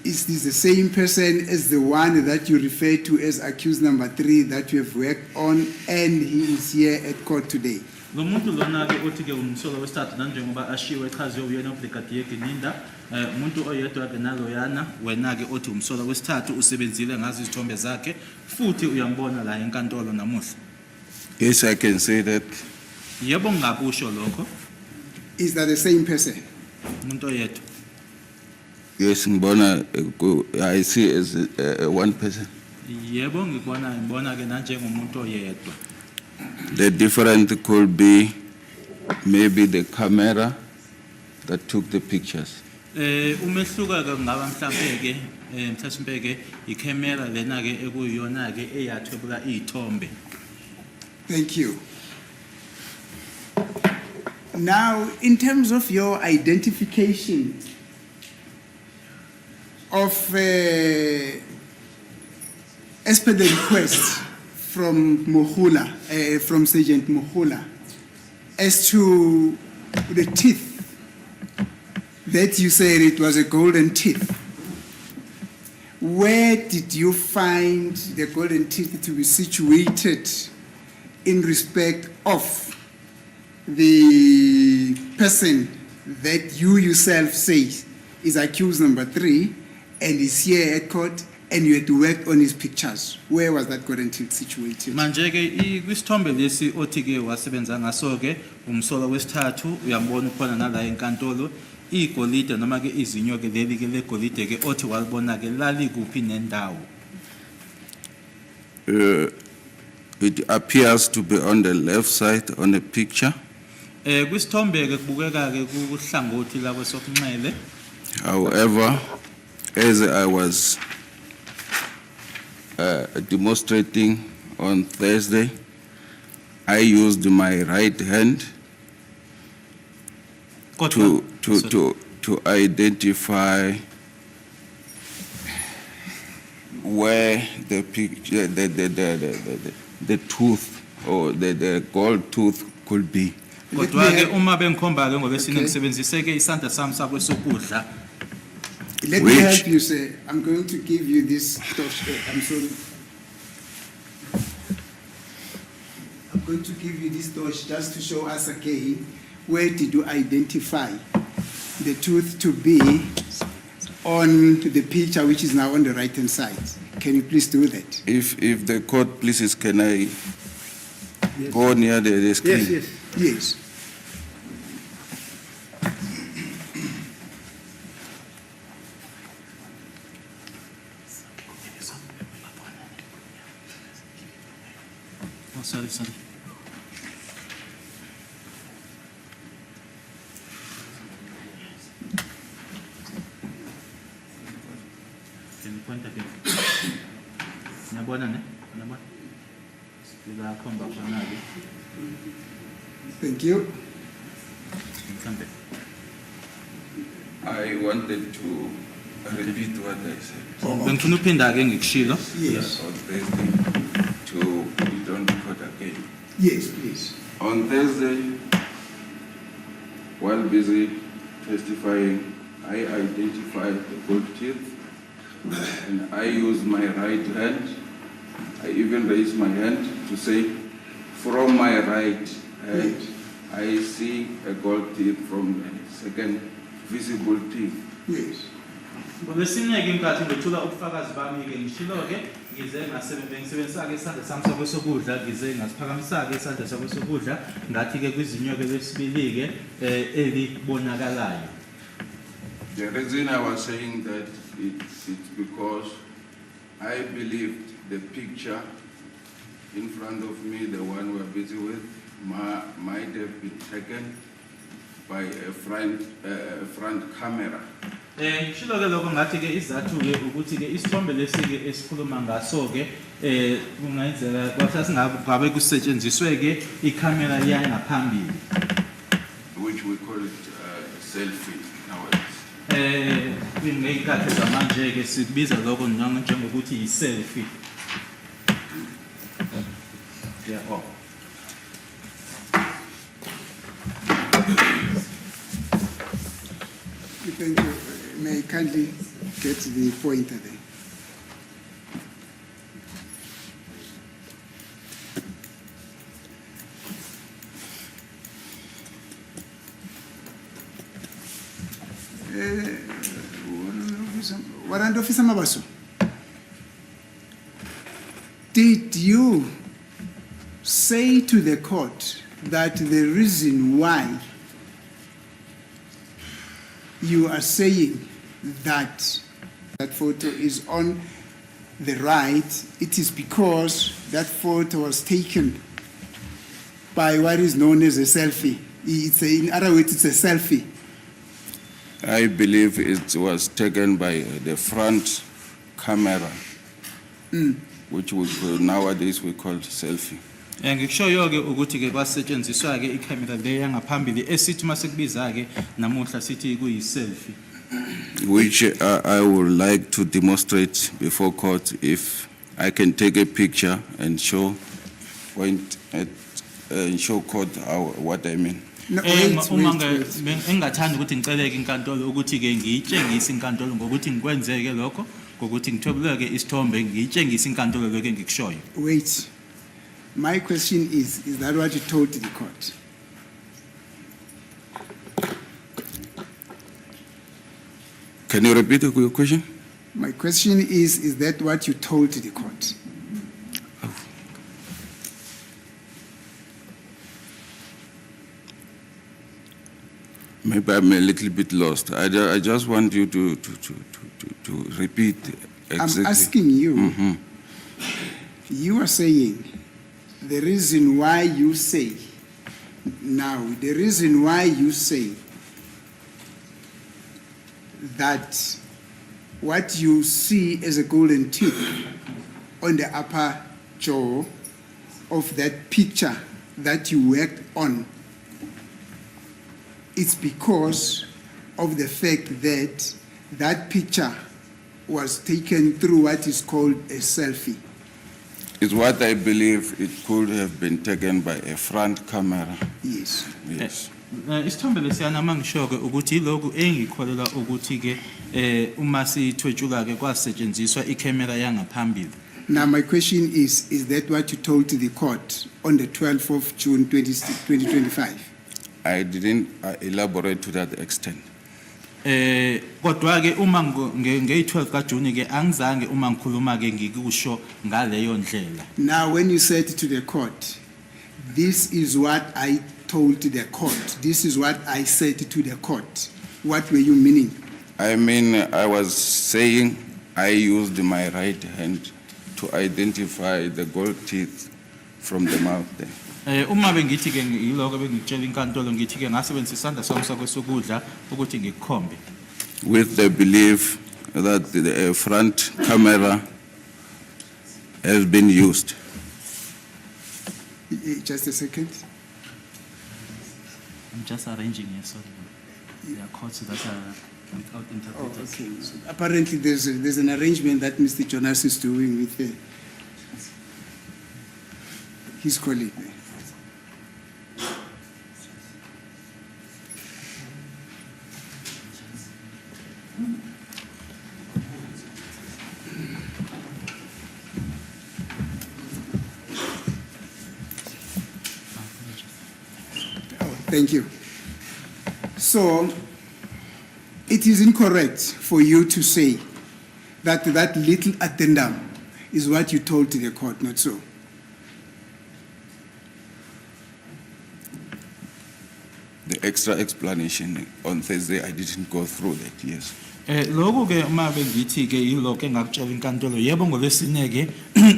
is this the same person as the one that you refer to as accused number 3 that you have worked on, and he is here at court today? Lo muntu lona ke othi ke umsolo wesithathu nanjengoba ashiwe echaziwe uyena ubrigadier Gininda umuntu oyedwa ke naloyana wena ke othi umsolo wesithathu usebenzile ngazo izithombe zakhe futhi uyambona la enkantolo namuhla. Yes, I can say that. Yebo ngakusho lokho Is that the same person? umuntu oyedwa. Yes, ngibona, I see as one person. Yebo ngibona ke nanjengomuntu oyedwa. The difference could be maybe the camera that took the pictures. Umehluka ke ngaba mhlambe ke mhlawumbe ke ikhamera lena ke ekuyiyona ke eyathwebula izithombe. Thank you. Now, in terms of your identification of, as per the request from Mohula, from Sergeant Mohula, as to the teeth, that you said it was a golden teeth. Where did you find the golden teeth to be situated in respect of the person that you yourself say is accused number 3 and is here at court, and you had to work on his pictures? Where was that golden teeth situated? Manje ke kwisithombe lesi othi ke wasebenza ngaso ke umsolo wesithathu uyambona khona nala enkantolo igolide noma ke izinyo ke leli ke legolide ke othi walibona ke lali kuphi nendawo. It appears to be on the left side on the picture. Kwisithombe ke kubukeka ke kuhlangothi la kwesokunxele. However, as I was demonstrating on Thursday, I used my right hand to identify where the picture, the tooth or the gold tooth could be. Kodwa ke uma bengikhomba ke ngoba sine ngisebenzise ke isandla sami sakwesokudla. Let me help you, sir. I'm going to give you this torch. I'm sorry. I'm going to give you this torch just to show us again where did you identify the tooth to be on the picture which is now on the right-hand side. Can you please do that? If the court pleases, can I go near the screen? Yes, yes. Yes. Oh, sorry. Can you point again? Nabona ne? Nabona? Sila khomba khona ke. Thank you. Mhlambe. I wanted to repeat what I said. Bengifuna uphinda ke ngikushilo. Yes. On Thursday, to put it on record again. Yes, please. On Thursday, while busy testifying, I identified the gold teeth, and I used my right hand. I even raised my hand to say, from my right hand, I see a gold teeth from the second visible teeth. Yes. Ngolesinye ke inkathi ngithula ubufakazi bami ke ngishilo ke ngize ngisebenzisa ke isandla sami sakwesokudla ngize ngasiphakamisa ke isandla sakwesokudla ngathi ke kwizinyo ke lesibili ke elibonakalayo. The reason I was saying that it's because I believed the picture in front of me, the one we're busy with, might have been taken by a front camera. Ngishilo ke lokho ngathi ke izathu ke ukuthi ke isithombe lesi ke esikhuluma ngaso ke kungayenzeka kwathi singabe kusetshenziswe ke ikhamera yangaphambili, Which we call it selfie nowadays. Ngeyinkathi zamanje ke sikubiza lokho njengokuthi yi-selfie. Yeah, oh. Thank you. May I kindly get the pointer there. Warrant Officer Mabaso, did you say to the court that the reason why you are saying that that photo is on the right, it is because that photo was taken by what is known as a selfie? In other words, it's a selfie. I believe it was taken by the front camera, which nowadays we call selfie. Ngikushoyo-ke ukuthi-ke kwasetshenziswa-ke ikhamera le yangaphambili esithi uma sekubiza-ke namuhla sithi kuyi-selfie. Which I would like to demonstrate before court if I can take a picture and show court what I mean. No, Uma engathanda ukuthi ngiceleke inkantolo ukuthi-ke ngiyitshengise inkantolo ngokuthi ngikwenzeke lokho ngokuthi ngithobuleke isithombe ngiyitshengise inkantolo lokho engikushoyo. Wait. My question is that what you told the court? Can you repeat your question? My question is that what you told the court? Maybe I'm a little bit lost. I just want you to repeat exactly. I'm asking you, Mhm. you are saying the reason why you say that what you see as a golden tip on the upper jaw of that picture that you worked on, it's because of the fact that that picture was taken through what is called a selfie. It's what I believe it could have been taken by a front camera. Yes. Yes. Isithombe lesiyana mangisho-ke ukuthi lokhu engikholelwa ukuthi-ke uma sithwetshula-ke kwasetshenziswa ikhamera yangaphambili. Now my question is that what you told to the court on the 12th of June 2025? I didn't elaborate to that extent. Kodwa-ke uma nge-12 kaJuni-ke angizange uma ngikhuluma-ke ngikusho ngaleyo ndlela. Now when you said to the court, this is what I told to the court, this is what I said to the court, what were you meaning? I mean, I was saying I used my right hand to identify the gold teeth from the mouth there. Uma bengithi-ke yiloko bengitshela inkantolo ngithi-ke ngasebenzisa isandla sami sakwesokudla ukuthi ngikukhombe. With the belief that the front camera has been used. Just a second. I'm just arranging here, sorry. There are courts that are without Oh, interpreters. okay. So apparently there's an arrangement that Mr. Jonas is doing with his colleague. Thank you. So, it is incorrect for you to say that that little addendum is what you told to the court, not so. The extra explanation on Thursday, I didn't go through that, yes. Lokhu-ke uma bengithi-ke yilokho engakutshela inkantolo yebo ngolwesine-ke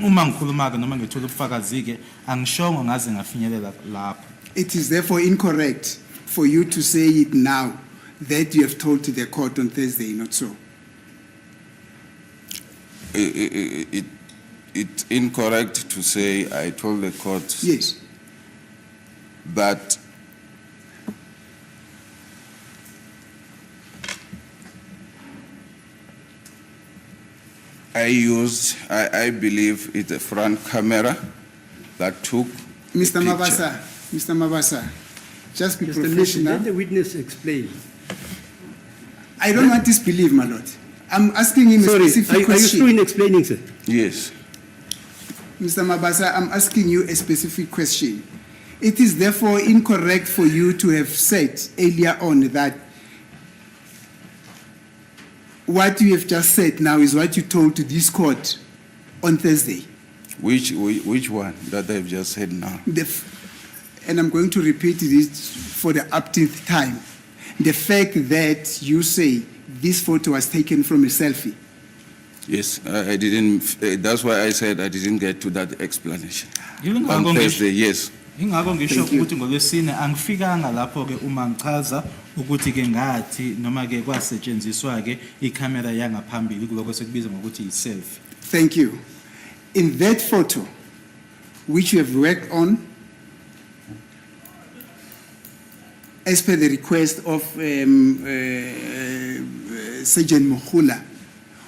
uma ngikhuluma-ke noma ngithola ubufakazi-ke angishongo ngaze ngafinyelela lapho. It is therefore incorrect for you to say it now that you have told to the court on Thursday, not so. It's incorrect to say I told the court. Yes. But I believe it's a front camera that took Mr. the Mr. Mabasa, just be Mr. Mitchell, professional. let the witness explain. I don't want disbelief, my lord. I'm asking him a Sorry, specific are you question. through in explaining, sir? Yes. Mr. Mabasa, I'm asking you a specific question. It is therefore incorrect for you to have said earlier on that what you have just said now is what you told to this court on Thursday. Which one that I've just said now? And I'm going to repeat it for the upteenth time. The fact that you say this photo was taken from a selfie. Yes, I didn't. That's why I said I didn't get to that explanation. Yilungako On ngisho- Thursday, yes. Ingakho ngisho Thank you. ukuthi ngolwesine angifikanga lapho ke uma ngichaza ukuthi ke ngathi noma ke kwasetshenziswa ke ikhamera yangaphambili kuloko sekubiza ngokuthi i-selfie. Thank you. In that photo, which you have worked on, as per the request of Sergeant Mohula,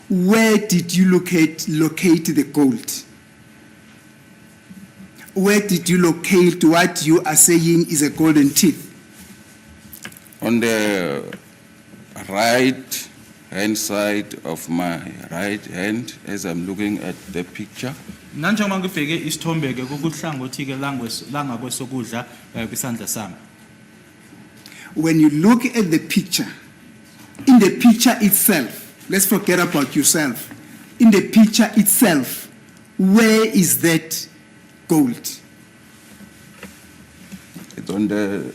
where did you locate the gold? Where did you locate what you are saying is a golden teeth? On the right hand side of my right hand, as I'm looking at the picture, Nanjengoba ngibheke isithombe ke kuhlangothi ke langakwesokudla kwisandla sami. When you look at the picture, in the picture itself, let's forget about yourself. In the picture itself, where is that gold? it's on the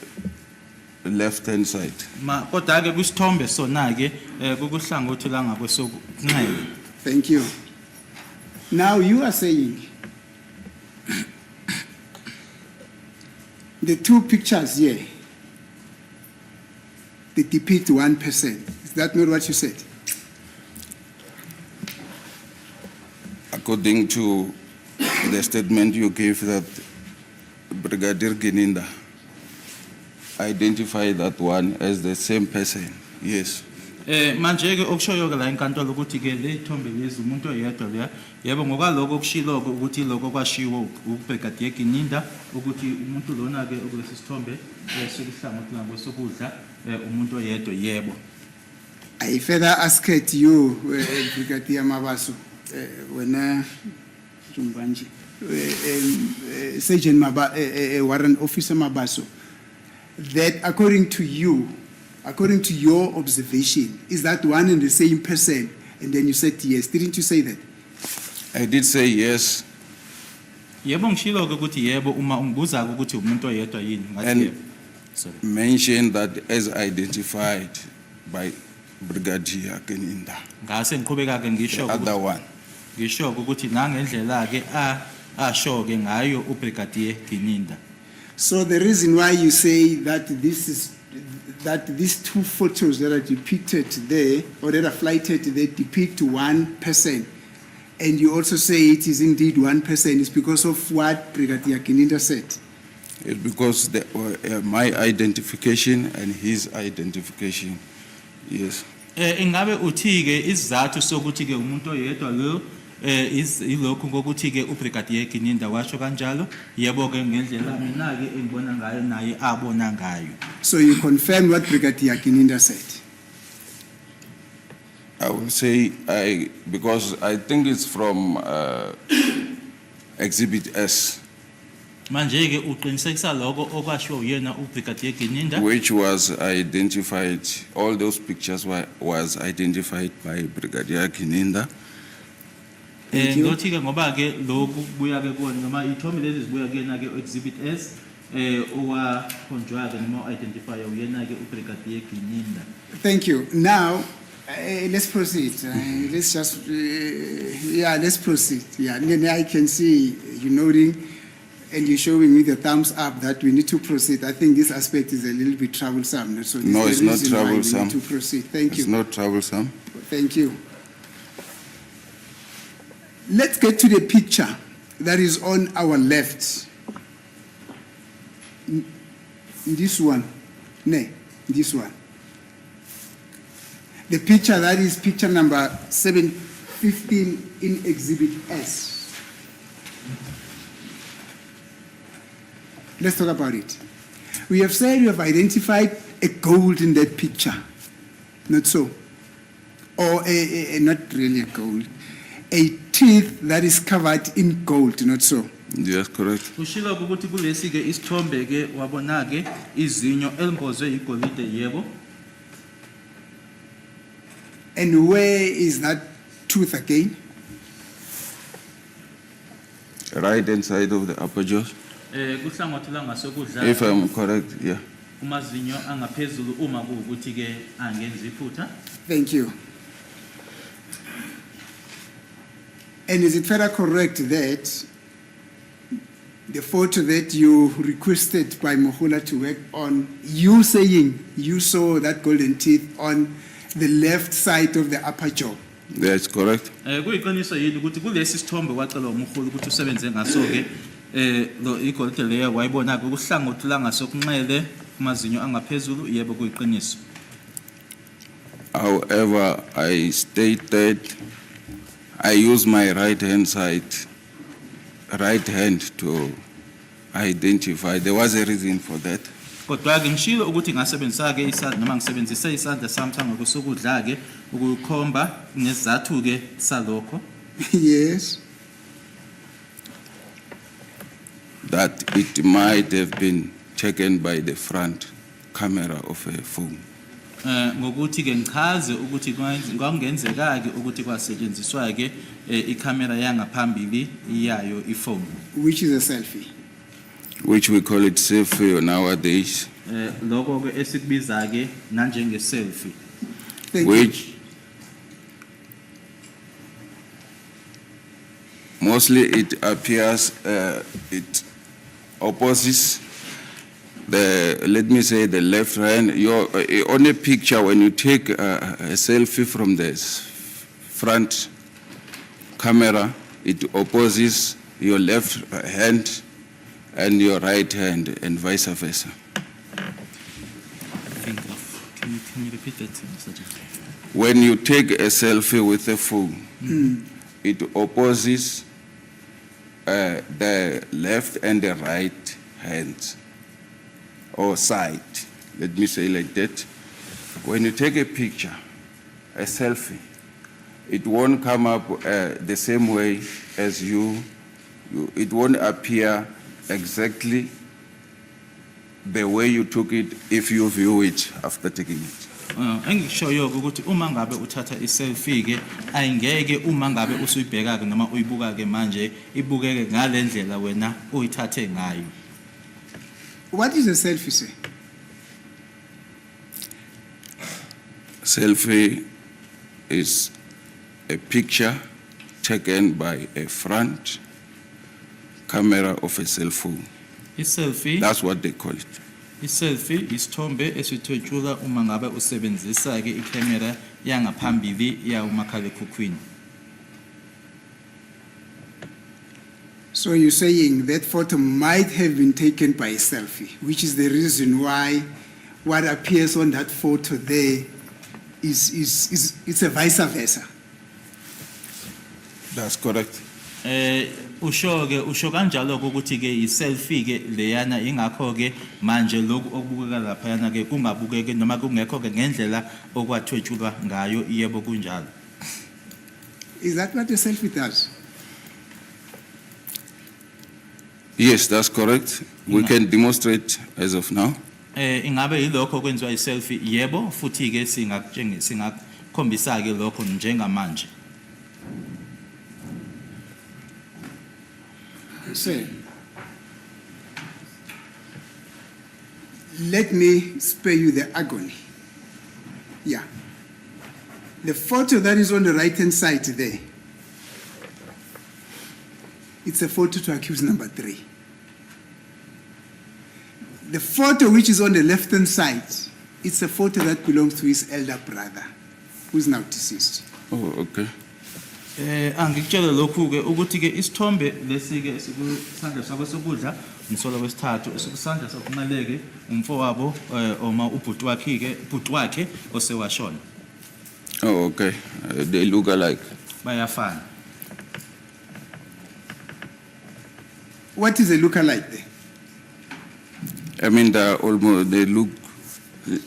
left hand side. Ma kodwa ke kwisithombe sona ke kuhlangothi langakwesokunxele. Thank you. Now you are saying the two pictures here, they depict 1%. Is that not what you said? According to the statement you gave, that Brigadier Gininda identified that one as the same person. Yes. Manje ke okushoyo ke la enkantolo ukuthi ke le thombe lezi umuntu oyedwa leya yebo ngokwaloko okushiloko ukuthi lokho kwashiwo uBrigadier Gininda ukuthi umuntu lona ke okulesi sithombe sokuhlangothi ngakwesokudla umuntu oyedwa yebo. I further asked you, Brigadier Mabaso, when Sergeant Warrant Officer Mabaso, that according to you, according to your observation, is that one and the same person? And then you said yes. Didn't you say that? I did say yes, Yebo ngishilo ke ukuthi yebo uma ungibuza ukuthi umuntu oyedwa yini ngathi And- yebo. Sorry. mentioned that as identified by Brigadier Gininda, Ngase ngiqhubeka ke ngisho the other one. ngisho ukuthi nangendlela ke asho ke ngayo uBrigadier Gininda. So the reason why you say that these two photos that are depicted there, or that are flighted, they depict 1%, and you also say it is indeed 1%, is because of what Brigadier Gininda said. It's because my identification and his identification. Yes. Ingabe uthi ke isizathu sokuthi ke umuntu oyedwa lo ilokhu ngokuthi ke uBrigadier Gininda washo kanjalo yebo ke ngendlela mina ke engibona ngayo naye abona ngayo. So you confirm what Brigadier Gininda said. I will say because I think it's from Exhibit S, Manje ke uqinisekisa lokho okwashiwo uyena uBrigadier Gininda which was identified. All those pictures was identified by Brigadier Gininda. Thank you. ngothi ke ngoba ke lokhu kubuya ke kona noma ithombe lezi zibuya kuyena ke Exhibit S owakhonjwa ke noma identify uyena ke uBrigadier Gininda. Thank you. Now, let's proceed. Let's just, let's proceed. Yeah, and then I can see you nodding and you're showing with the thumbs up that we need to proceed. I think this aspect is a little bit troublesome. So this No, is it's the not reason why we need troublesome. to proceed. Thank It's you. not troublesome. Thank you. Let's get to the picture that is on our left. This one. No, this one. The picture that is picture number 715 in Exhibit S. Let's talk about it. We have said we have identified a gold in that picture. Not so. or not really a gold, a teeth that is covered in gold, not so. Yes, correct. Ushilo ukuthi kulesi ke isithombe ke wabona ke izinyo elimbozwe igolide yebo. And where is that tooth again? Right hand side of the upper jaw. Kuhlangothi la ngasokudla. If I'm correct, yeah. Kumazinyo angaphezulu uma kuwukuthi ke angenza iphutha. Thank you. And is it further correct that the photo that you requested by Mohula to work on, you saying you saw that golden teeth on the left side of the upper jaw? That's correct. Kuyiqiniso yini ukuthi kulesi sithombe kwacela umholi ukuthi usebenze ngaso ke lo igolide leyo wayibona ke kuhlangothi la ngasokunxele kumazinyo angaphezulu yebo kuyiqiniso. However, I stated I use my right hand to identify. There was a reason for that. Kodwa ke ngishilo ukuthi ngasebenzisa ke isandla noma ngisebenzise isandla sami sangokusukudla ke ukukhomba nesizathu ke salokho. Yes. That it might have been taken by the front camera of a phone. Ngokuthi ke ngichaze ukuthi kwangenzeka ke ukuthi kwasetshenziswa ke ikhamera yangaphambili yayo iphone. Which is a selfie. Which we call it selfie nowadays. Lokho ke esikubiza ke nanjenge selfie. Thank you. Which mostly it appears, it opposes let me say the left hand. On a picture, when you take a selfie from the front camera, it opposes your left hand and your right hand and vice versa. Can you repeat that? When you take a selfie with a phone, it opposes the left and the right hands or side. Let me say like that. When you take a picture, a selfie, it won't come up the same way as it won't appear exactly the way you took it if you view it after taking it. Engishoyo ukuthi uma ngabe uthatha iselfie ke ayingeke uma ngabe usuyibheka ke noma uyibuka ke manje ibukeke ngalendlela wena uyithathe ngayo. What is a selfie, sir? Selfie is a picture taken by a front camera of a cell phone. Iselfie That's what they call it. Iselfie isithombe esithwetshula uma ngabe usebenzisa ke ikhamera yangaphambili yawumakhalekhukhwini. So you're saying that photo might have been taken by a selfie, which is the reason why what appears on that photo there it's a vice versa. That's correct. Usho kanjalo ukuthi ke iselfie ke leyana ingakho ke manje lokhu okubukeka lapha yana ke kungabukeki noma kungekho ke ngendlela okwathwetshulwa ngayo yebo kunjalo. Is that what a selfie does? Yes, that's correct. We can demonstrate as of now. Ingabe yilokho kwenziwa iselfie yebo futhi ke singakhombisa ke lokho njengamanje. Sir, let me spare you the agony. Yeah. The photo that is on the right-hand side there, it's a photo to accuse number 3. The photo which is on the left-hand side, it's a photo that belongs to his elder brother, who's now deceased. Oh, okay. Angikutshela lokhu ke ukuthi ke isithombe lesi ke sikusandla sakho sokudla umsolo wesithathu esikusandla sokunxeleke umfowabo oma ubhuti wakhe osewashona. Oh, okay. They look alike. Bayafana. What is a lookalike there? I mean, they look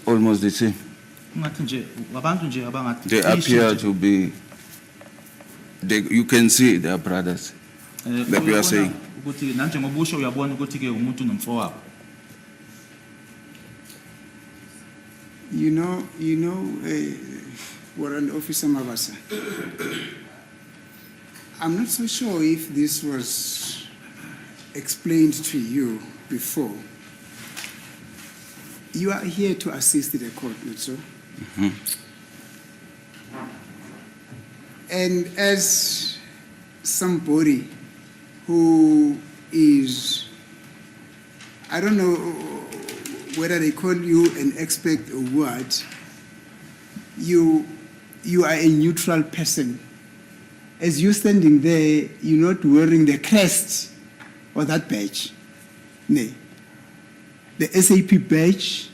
almost the same. Ungathi nje abantu nje abangathi They appear to be, you can see they are brothers. Like we are saying. ukuthi nanje ngobusho uyabona ukuthi ke umuntu nomfowabo. You know, Warrant Officer Mabasa, I'm not so sure if this was explained to you before. You are here to assist the court, not so? And as somebody who is, I don't know whether they call you an expert or what, you are a neutral person. As you're standing there, you're not wearing the crest or that badge. No. The SAP badge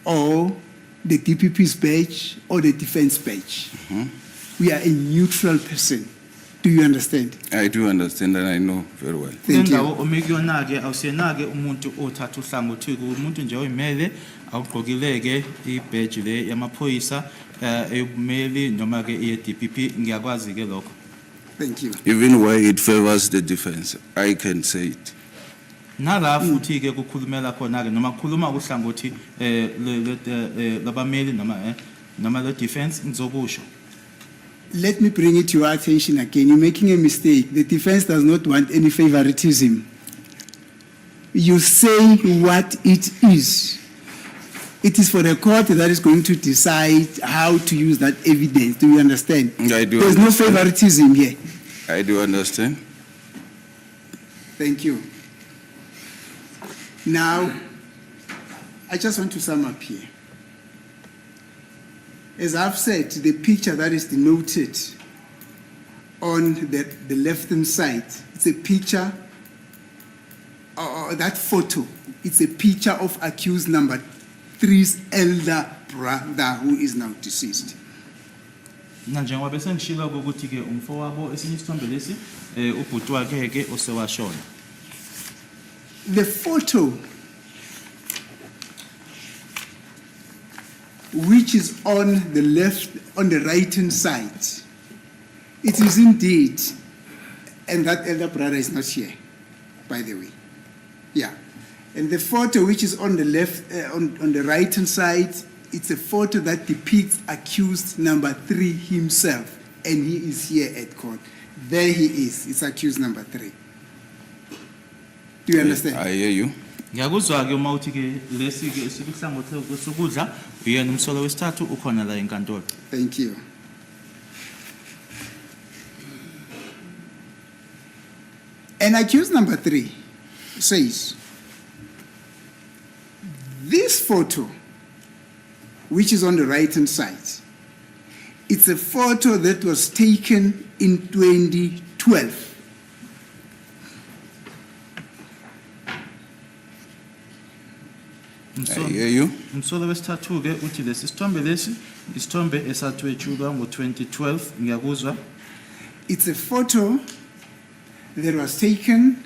or the DPP's badge or the defense badge. We are a neutral person. Do you understand? I do understand and I know very well. Thank you. Indawo omekuyona ke awusenake umuntu othatha uhlangothi umuntu nje oyimele awugqokileke ibadge le yamaphoyisa eyubumeli noma ke ye-DPP ngiyakwazi ke lokho. Thank you. Even where it favors the defense, I can say it. Nala futhi ke kukhulumela khona ke noma kukhuluma uhlangothi labameli noma le defense ngizokusho. Let me bring it to your attention again. You're making a mistake. The defense does not want any favoritism. You say what it is. It is for the court that is going to decide how to use that evidence. Do you understand? I do There's no favoritism here. I do understand. Thank you. Now, I just want to sum up here. As I've said, the picture that is denoted on the left-hand side, it's a picture, that photo, it's a picture of accused number 3's elder brother who is now deceased. Na njengoba bese ngishilo ukuthi ke umfowabo esinye isithombe lesi ubhuti wakhe ke osewashona. The photo which is on the right-hand side, it is indeed, and that elder brother is not here, by the way. Yeah. And the photo which is on the left, on the right-hand side, it's a photo that depicts accused number 3 himself, and he is here at court. There he is, it's accused number 3. Do you understand? I hear you. Ngiyakuzwa ke uma uthi ke lesi ke sikuhlangothi kwesukudla uyena umsolo wesithathu ukhona la enkantolo. Thank you. And accused number 3 says, this photo, which is on the right-hand side, it's a photo that was taken in 2012. I hear you. Umsolo wesithathu ke uthi lesi sithombe lesi isithombe esathwetshulwa ngo-2012 ngiyakuzwa. It's a photo that was taken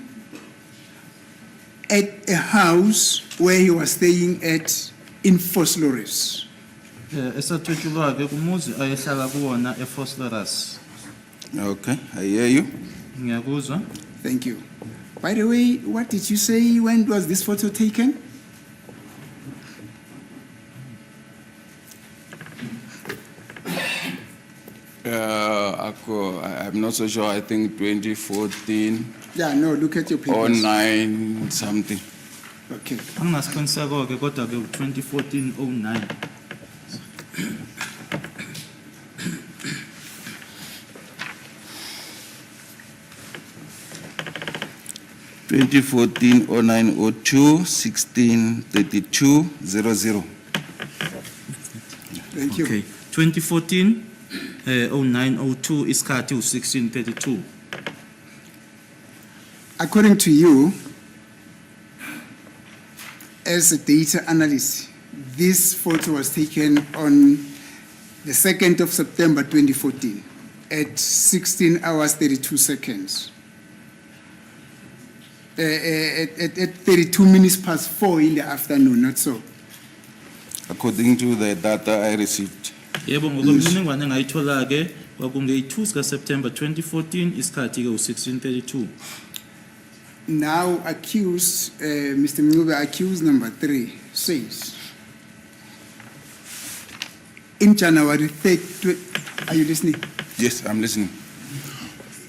at a house where he was staying at in Foslores. Esathwetshulwa ke kumuzi ayehlala kuwona eFosloras. Okay, I hear you. Ngiyakuzwa. Thank you. By the way, what did you say? When was this photo taken? I'm not so sure. I think 2014 Yeah, no, look at your or papers. 9 something. Okay. Anginasiqiniseko ke kodwa ke 2014-09. Twenty 0902 16 32 00. Thank you. Okay. 2014 0902 isikhathi u1632. According to you, as a data analyst, this photo was taken on the 2nd of September 2014 at 16 hours 32 seconds. At 32 minutes past 4 in the afternoon, not so? According to the data I received. Yebo ngokwemininingwane engayithola ke kwakungeyi-2 zikaSeptember 2014 isikhathi ke u-16:32. Now accused, Mr. Mncube, accused number 3 says, in January 3rd, are you listening? Yes, I'm listening.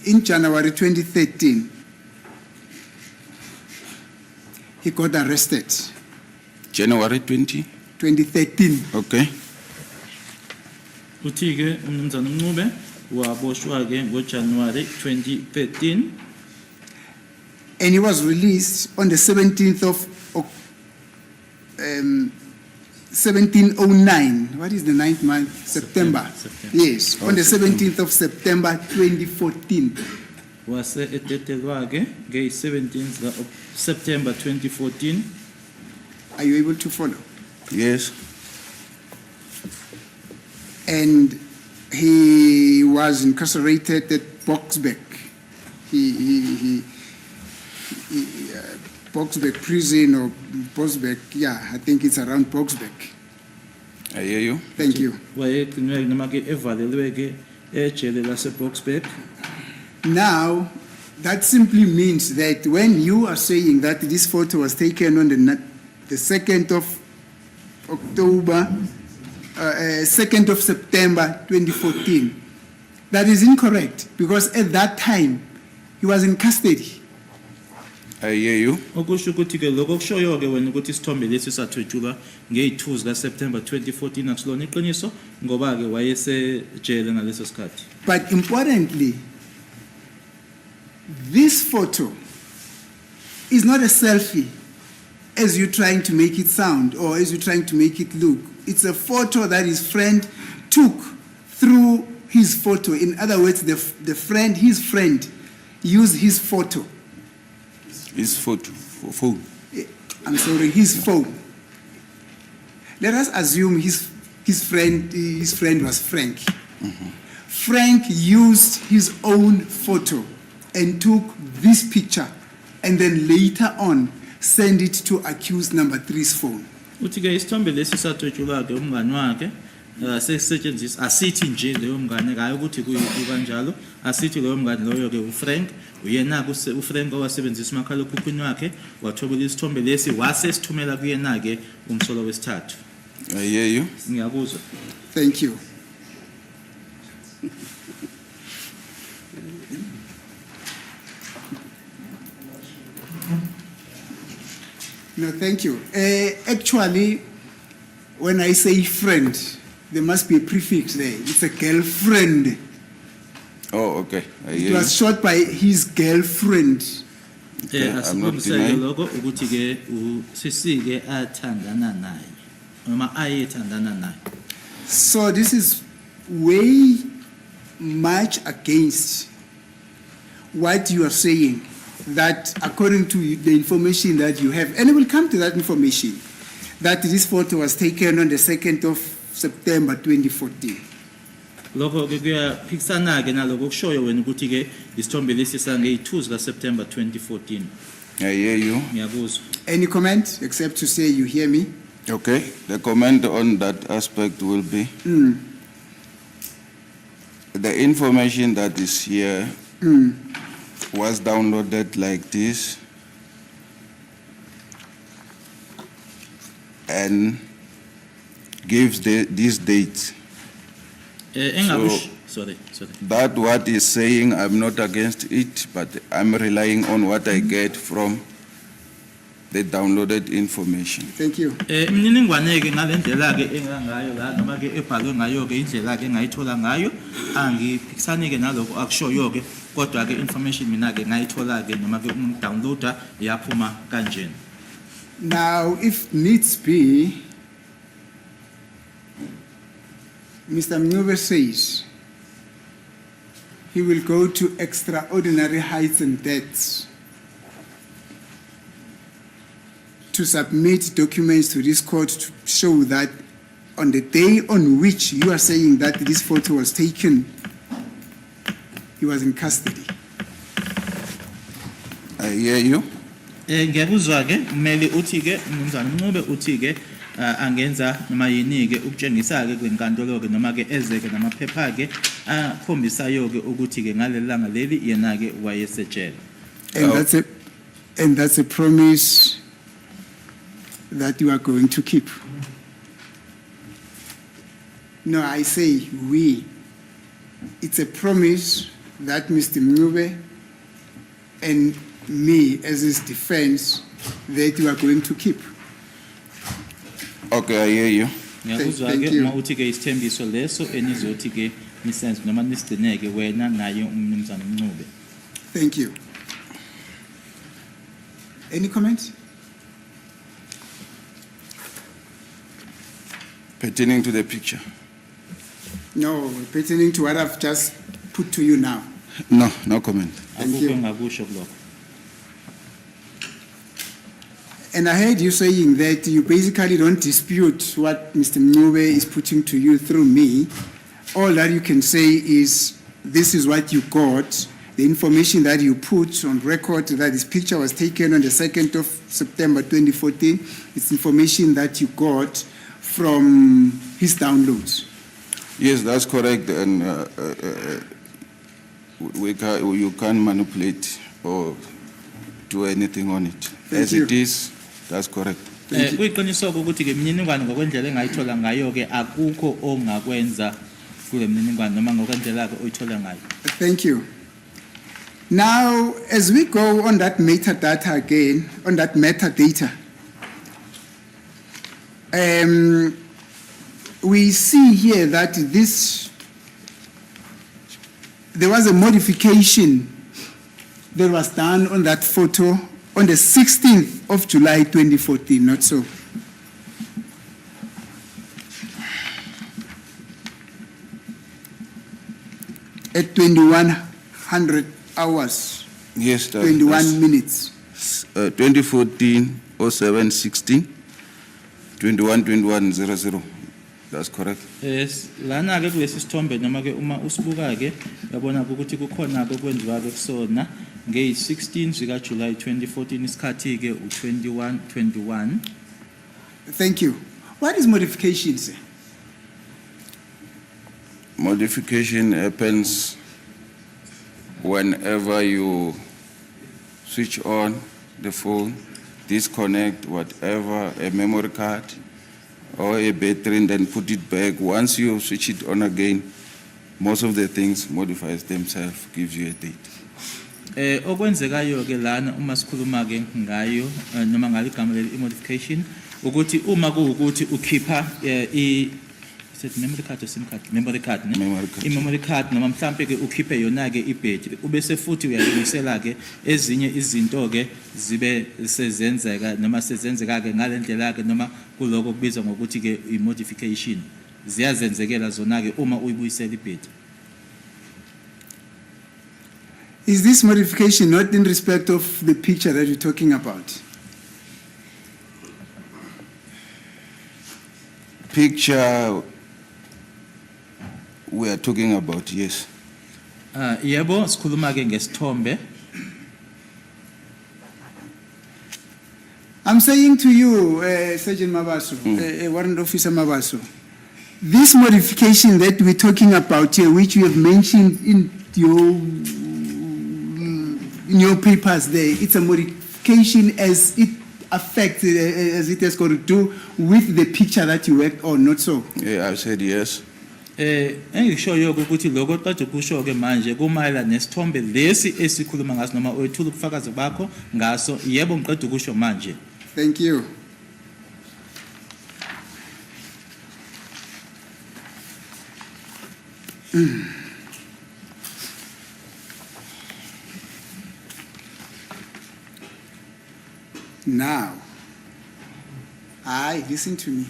In January 2013, he got arrested. January 20? 2013. Okay. Uthi ke umnumzana Mncube waboshwa ke ngoJanuary 2013 And he was released on the 17th of 1709. What is the 9th month? September. September. Yes, on the September. 17th of September 2014. wase etetelwa ke ngeyi-17 September 2014. Are you able to follow? Yes. And he was incarcerated at Boksbeek. Boksbeek prison or Boksbeek, yeah, I think it's around Boksbeek. I hear you. Thank you. Wayegcinwe noma ke evalelwe ke ejele laseBoksburg. Now, that simply means that when you are saying that this photo was taken on the 2nd of October, 2nd of September 2014, that is incorrect because at that time he was in custody. I hear you. Okusho ukuthi ke lokho kushoyo ke wena ukuthi isithombe lesi sathwetshulwa ngeyi-2 zikaSeptember 2014 akusilona iqiniso ngoba ke wayesejele ngaleso sikhathi. But importantly, this photo is not a selfie as you're trying to make it sound or as you're trying to make it look. It's a photo that his friend took through his photo. In other words, his friend used his photo. His photo, phone. I'm sorry, his phone. Let us assume his friend was Frank. Frank used his own photo and took this picture and then later on send it to accused number 3's phone. Uthi ke isithombe lesi sathwetshulwa ke umngani wakhe sesisetshenziswa asithi nje leyo mngane hayi ukuthi kuyiphi kanjalo asithi leyo mngane loyo ke uFrank uyena uFrank owasebenzisa umakhalekhukhwini wakhe wathobela isithombe lesi wasesithumela kuyena ke umsolo wesithathu. I hear you. Ngiyakuzwa. Thank you. No, thank you. Actually, when I say friend, there must be a prefix there. It's a girlfriend. Oh, okay. I It hear you. was shot by his girlfriend. Okay, I'm not Asibonisa denying. lokho ukuthi ke usisike athandana naye noma ayethandana naye. So this is way much against what you are saying, that according to the information that you have, and we'll come to that information, that this photo was taken on the 2nd of September 2014. Lokho ke kuyaphikisana ke naloko kushoyo wena ukuthi ke isithombe lesi sangeyi-2 zikaSeptember 2014. I hear you. Ngiyakuzwa. Any comment, except to say you hear me? Okay. The comment on that aspect will be the information that is here was downloaded like this and gives these dates. Sorry. That what is saying, I'm not against it, but I'm relying on what I get from the downloaded information. Thank you. Imininingwane ke ngalendlela ke engangayo la noma ke ebhalwe ngayo ke indlela ke ngayithola ngayo angiphikisani ke naloko akushoyo ke kodwa ke information mina ke ngayithola ke noma ke downloader yaphuma kanjena. Now, if needs be, Mr. Mncube says he will go to extraordinary heights and depths to submit documents to this court to show that on the day on which you are saying that this photo was taken, he was in custody. I hear you. Ngiyakuzwa ke kumele uthi ke umnumzana Mncube uthi ke angenza noma yini-ke ukutshengisa-ke kule nkantolo-ke noma-ke ezeke namaphepha-ke akhombisayo-ke ukuthi-ke ngaleli langa leli yena-ke wayesetshele. And that's a promise that you are going to keep. No, I say we. It's a promise that Mr. Mncube and me as his defense that you are going to keep. Okay, I hear you. Ngiyakuzwa-ke you. uma uthi-ke isithembiso leso enizothi-ke nisenze noma nisigcine-ke wena naye umnumzana Mncube. Thank you. Any comments? Pertaining to the picture. No, pertaining to what I've just put to you now. No, no comment. Thank Akukho you. engakusho kulokho. And I heard you saying that you basically don't dispute what Mr. Mncube is putting to you through me. All that you can say is, this is what you got, the information that you put on record that this picture was taken on the 2nd of September 2014. It's information that you got from his downloads. Yes, that's correct, and you can't manipulate or do anything on it. As you. it is, that's correct. Kuyiqinisoko ukuthi-ke imininingwane ngokwendlela engayithola ngayo-ke akukho ongakwenza kule mininingwane noma ngokwendlela-ke oyithola ngayo. Thank you. Now, as we go on that metadata again, on that metadata, we see here that there was a modification that was done on that photo on the 16th of July 2014, not so? At 2100 hours, Yes, 21 minutes. 2014 0716 212100. That's correct. Yes, lana-ke kulesi sithombe noma-ke uma usibuka-ke uyabona ukuthi kukhona-ke okwenziwa-ke kusona ngeyi-16 zikaJulayi 2014 isikhathi-ke u-21:21. Thank you. What is modification, sir? Modification happens whenever you switch on the phone, disconnect whatever, a memory card or a battery, and then put it back. Once you switch it on again, most of the things modifies themselves, gives you a date. Okwenzekayo-ke lana uma sikhuluma-ke ngayo noma ngalo igama leli i-modification ukuthi uma kuwukuthi ukhipha memory card or SIM card? Memory card, ne? Memory card. I-memory card noma mhlampe-ke ukhiphe yona-ke ibhetri ubese futhi uyayibuyisela-ke ezinye izinto-ke zibe sezenzeka noma sezenzeka-ke ngale ndlela-ke noma kuloko kubizwa ngokuthi-ke i-modification ziyazenzekela zona-ke uma uyibuyisela ibhetri. Is this modification not in respect of the picture that you're talking about? Picture we are talking about, yes. Yebo sikhuluma-ke ngesithombe. I'm saying to you, Sergeant Mabaso, Warrant Officer Mabaso, this modification that we're talking about here, which you have mentioned in your papers there, it's a modification as it affects, as it has got to do with the picture that you worked on, not so? Yeah, I said yes. Engishoyo ukuthi lokho qeda kusho-ke manje kumayela nesithombe lesi esikhuluma ngaso noma oyethula ubufakazi bakho ngaso yebo ngiqeda ukusho manje. Thank you. Now, listen to me.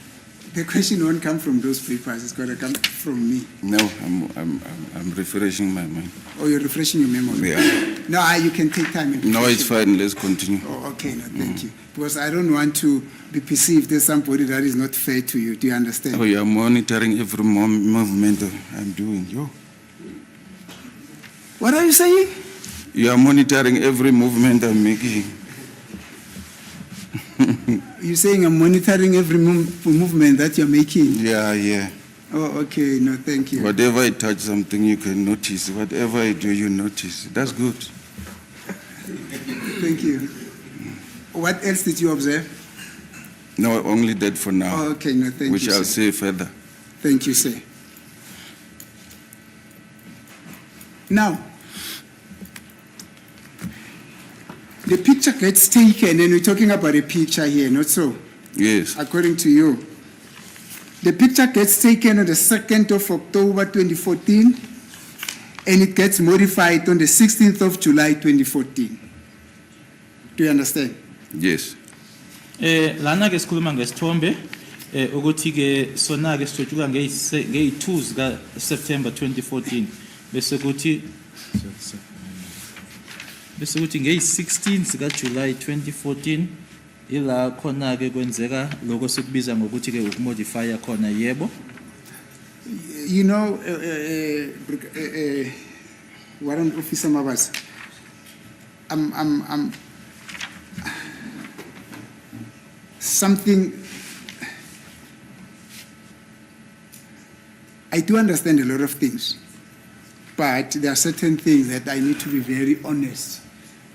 The question won't come from those papers. It's got to come from me. No, I'm refreshing my mind. Oh, you're refreshing your memory. Yeah. No, you can take time. And No, refresh it's it. fine. Let's continue. Oh, okay, no, thank you. Because I don't want to be perceived as somebody that is not fair to you. Do you understand? Oh, you are monitoring every movement I'm doing. Yo. What are you saying? You are monitoring every movement I'm making. You're saying I'm monitoring every movement that you're making? Yeah. Oh, okay, no, thank you. Whatever I touch something, you can notice. Whatever I do, you notice. That's good. Thank you. What else did you observe? No, only that for now. Oh, okay, no, thank We you, shall sir. see further. Thank you, sir. Now, the picture gets taken, and we're talking about a picture here, not so? Yes. According to you. The picture gets taken on the 2nd of October 2014, and it gets modified on the 16th of July 2014. Do you understand? Yes. Lana ke sikhuluma ngesithombe ukuthi ke sona ke sithotyuka ngey2 zika September 2014 bese kuthi ngey16 zika July 2014 ila khona ke kwenzeka lokho sikubiza ngokuthi ke ukumodify khona yebo. You know, Warrant Officer Mabasa, I'm something. I do understand a lot of things, but there are certain things that I need to be very honest,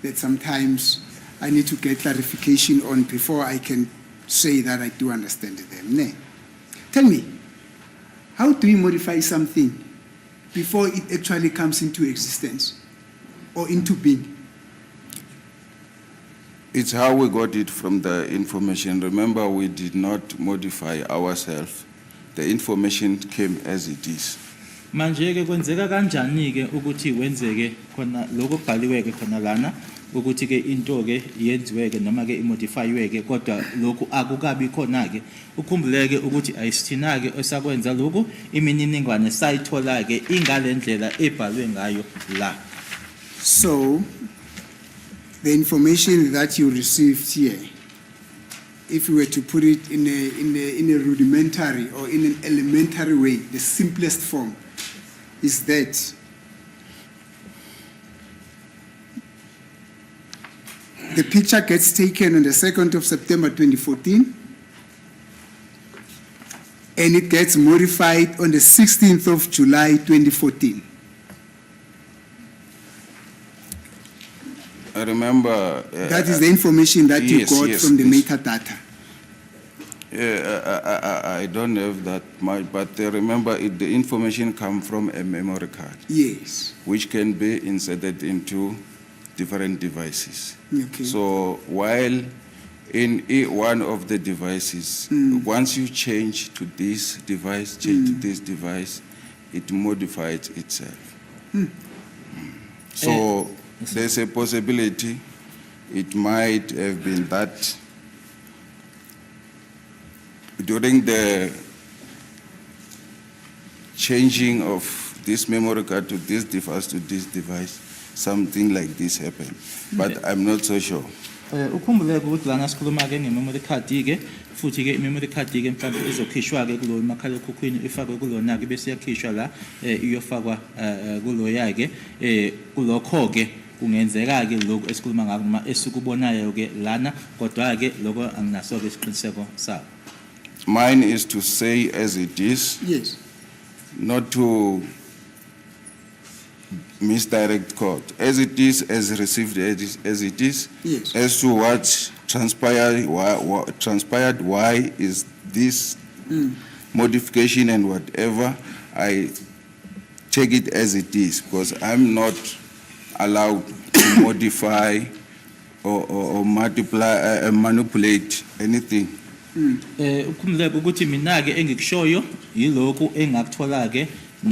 that sometimes I need to get clarification on before I can say that I do understand them. Ne? Tell me, how do you modify something before it actually comes into existence or into being? It's how we got it from the information. Remember, we did not modify ourselves. The information came as it is. Manje ke kwenzeka kanjani ke ukuthi wenzeke khona lokho kubhaliwe ke khona lana ukuthi ke into ke yenziwe ke noma ke imodifywe ke kodwa lokho akukabi khona ke ukhumbuleke ukuthi ayisithina ke esakwenza lokho imininingwane sayithola ke ingalendlela ebhalwe ngayo la. So, the information that you received here, if you were to put it in a rudimentary or in an elementary way, the simplest form is that the picture gets taken on the 2nd of September 2014, and it gets modified on the 16th of July 2014. I remember. That is the information that you yes, got yes, from the yes. metadata. I don't have that much, but remember, the information comes from a memory card, Yes. which can be inserted into different devices. Okay. So while in one of the devices, once you change to this device, change to this device, it modifies itself. So there's a possibility it might have been that during the changing of this memory card to this device, something like this happened. But I'm not so sure. Ukhumbuleke ukuthi lana sikhuluma ke ngememory card ke futhi ke imemory card ke mhlawumbe izokhishwa ke kulo makhala ekhukhwini ifakwe kulona ke bese yakhishwa la iyofakwa kulo yake kulokho ke kungenzeka ke lokho esikhuluma ngako noma esikubonayo ke lana kodwa ke lokho anginaso ke isiqiniseko sawo. Mine is to say as it is, Yes. not to misdirect court. As it is, as received as it is, Yes. as to what transpired, why is this modification and whatever, I take it as it is, because I'm not allowed to modify or multiply, manipulate anything. Ukhumbuleke ukuthi mina ke engikushoyo yilokho engakuthola ke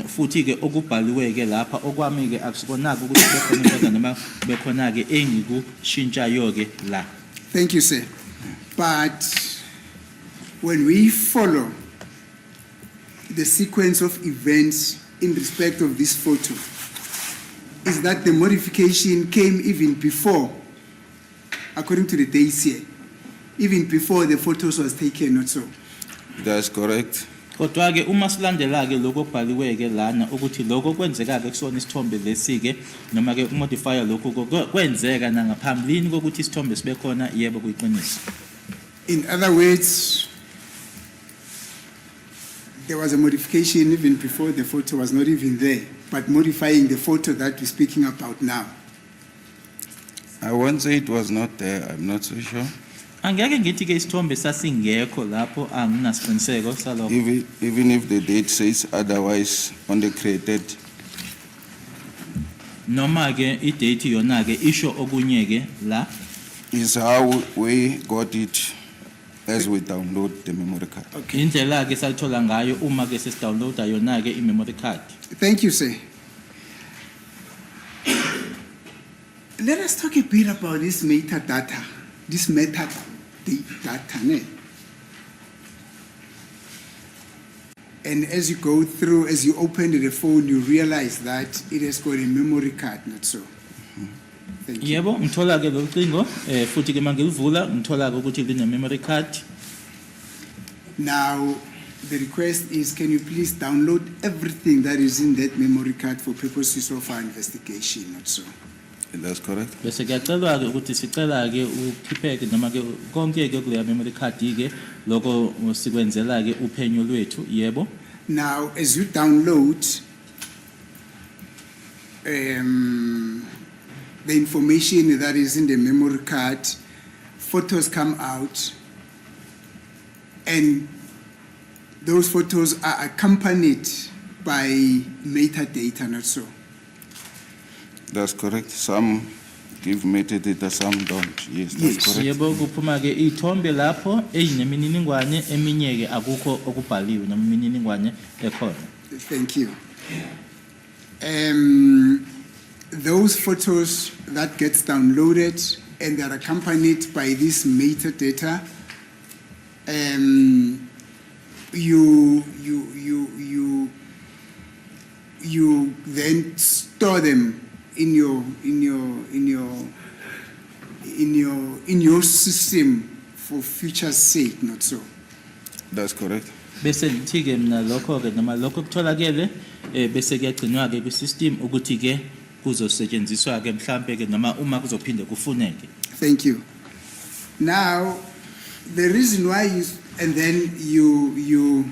futhi ke okubhaliwe ke lapha okwami ke akusikonaka ukuthi bekhona kodwa noma bekhona ke engikushintshayo ke la. Thank you, sir. But when we follow the sequence of events in respect of this photo, is that the modification came even before, according to the dates here, even before the photos was taken, not so? That's correct. Kodwa ke uma silandela ke lokho kubhaliwe ke lana ukuthi lokho kwenzeka ke kusona isithombe lesi ke noma ke umodifier lokho kwenzeka na ngaphambilini kokuthi isithombe sibe khona yebo kuyiqiniso. In other words, there was a modification even before the photo was not even there, but modifying the photo that we're speaking about now. I won't say it was not there, I'm not so sure. Angeke ngithi ke isithombe sasingekho lapho anginasiqiniseko salokho. Even if the date says otherwise on the created, Noma ke idate yona ke isho okunye ke la. is how we got it as we download the memory card. Indlela ke salithola ngayo uma ke sesidownloada yona ke i-memory card. Thank you, sir. Let us talk a bit about this metadata. This metadata, ne? And as you go through, as you open the phone, you realize that it has got a memory card, not so. Thank you. Yebo, ngithola ke lo cingo futhi ke mangilivula ngithola ke ukuthi line memory card. Now, the request is, can you please download everything that is in that memory card for purposes of our investigation, not so. That's correct. Bese kuyacelwa ke ukuthi sicela ke ukhiphe ke noma ke konke ke kule memory card ke lokho sikwenzela ke uphenyo lwethu yebo. Now, as you download the information that is in the memory card, photos come out, and those photos are accompanied by metadata, not so. That's correct. Some give metadata, some don't. Yes, that's Yes. correct. Yebo kuphuma ke ithombe lapho eyinemininingwane eminye ke akukho okubhaliwe noma imininingwane ekhona. Thank you. Those photos that gets downloaded and they're accompanied by this metadata, you then store them in your system for future sake, not so. That's correct. Bese ngithi ke mina lokho ke noma lokho kutholakele bese kuyagcinwa ke kwi-system ukuthi ke kuzosetshenziswa ke mhlambe ke noma uma kuzophinde kufuneke. Thank you. Now, the reason why and then you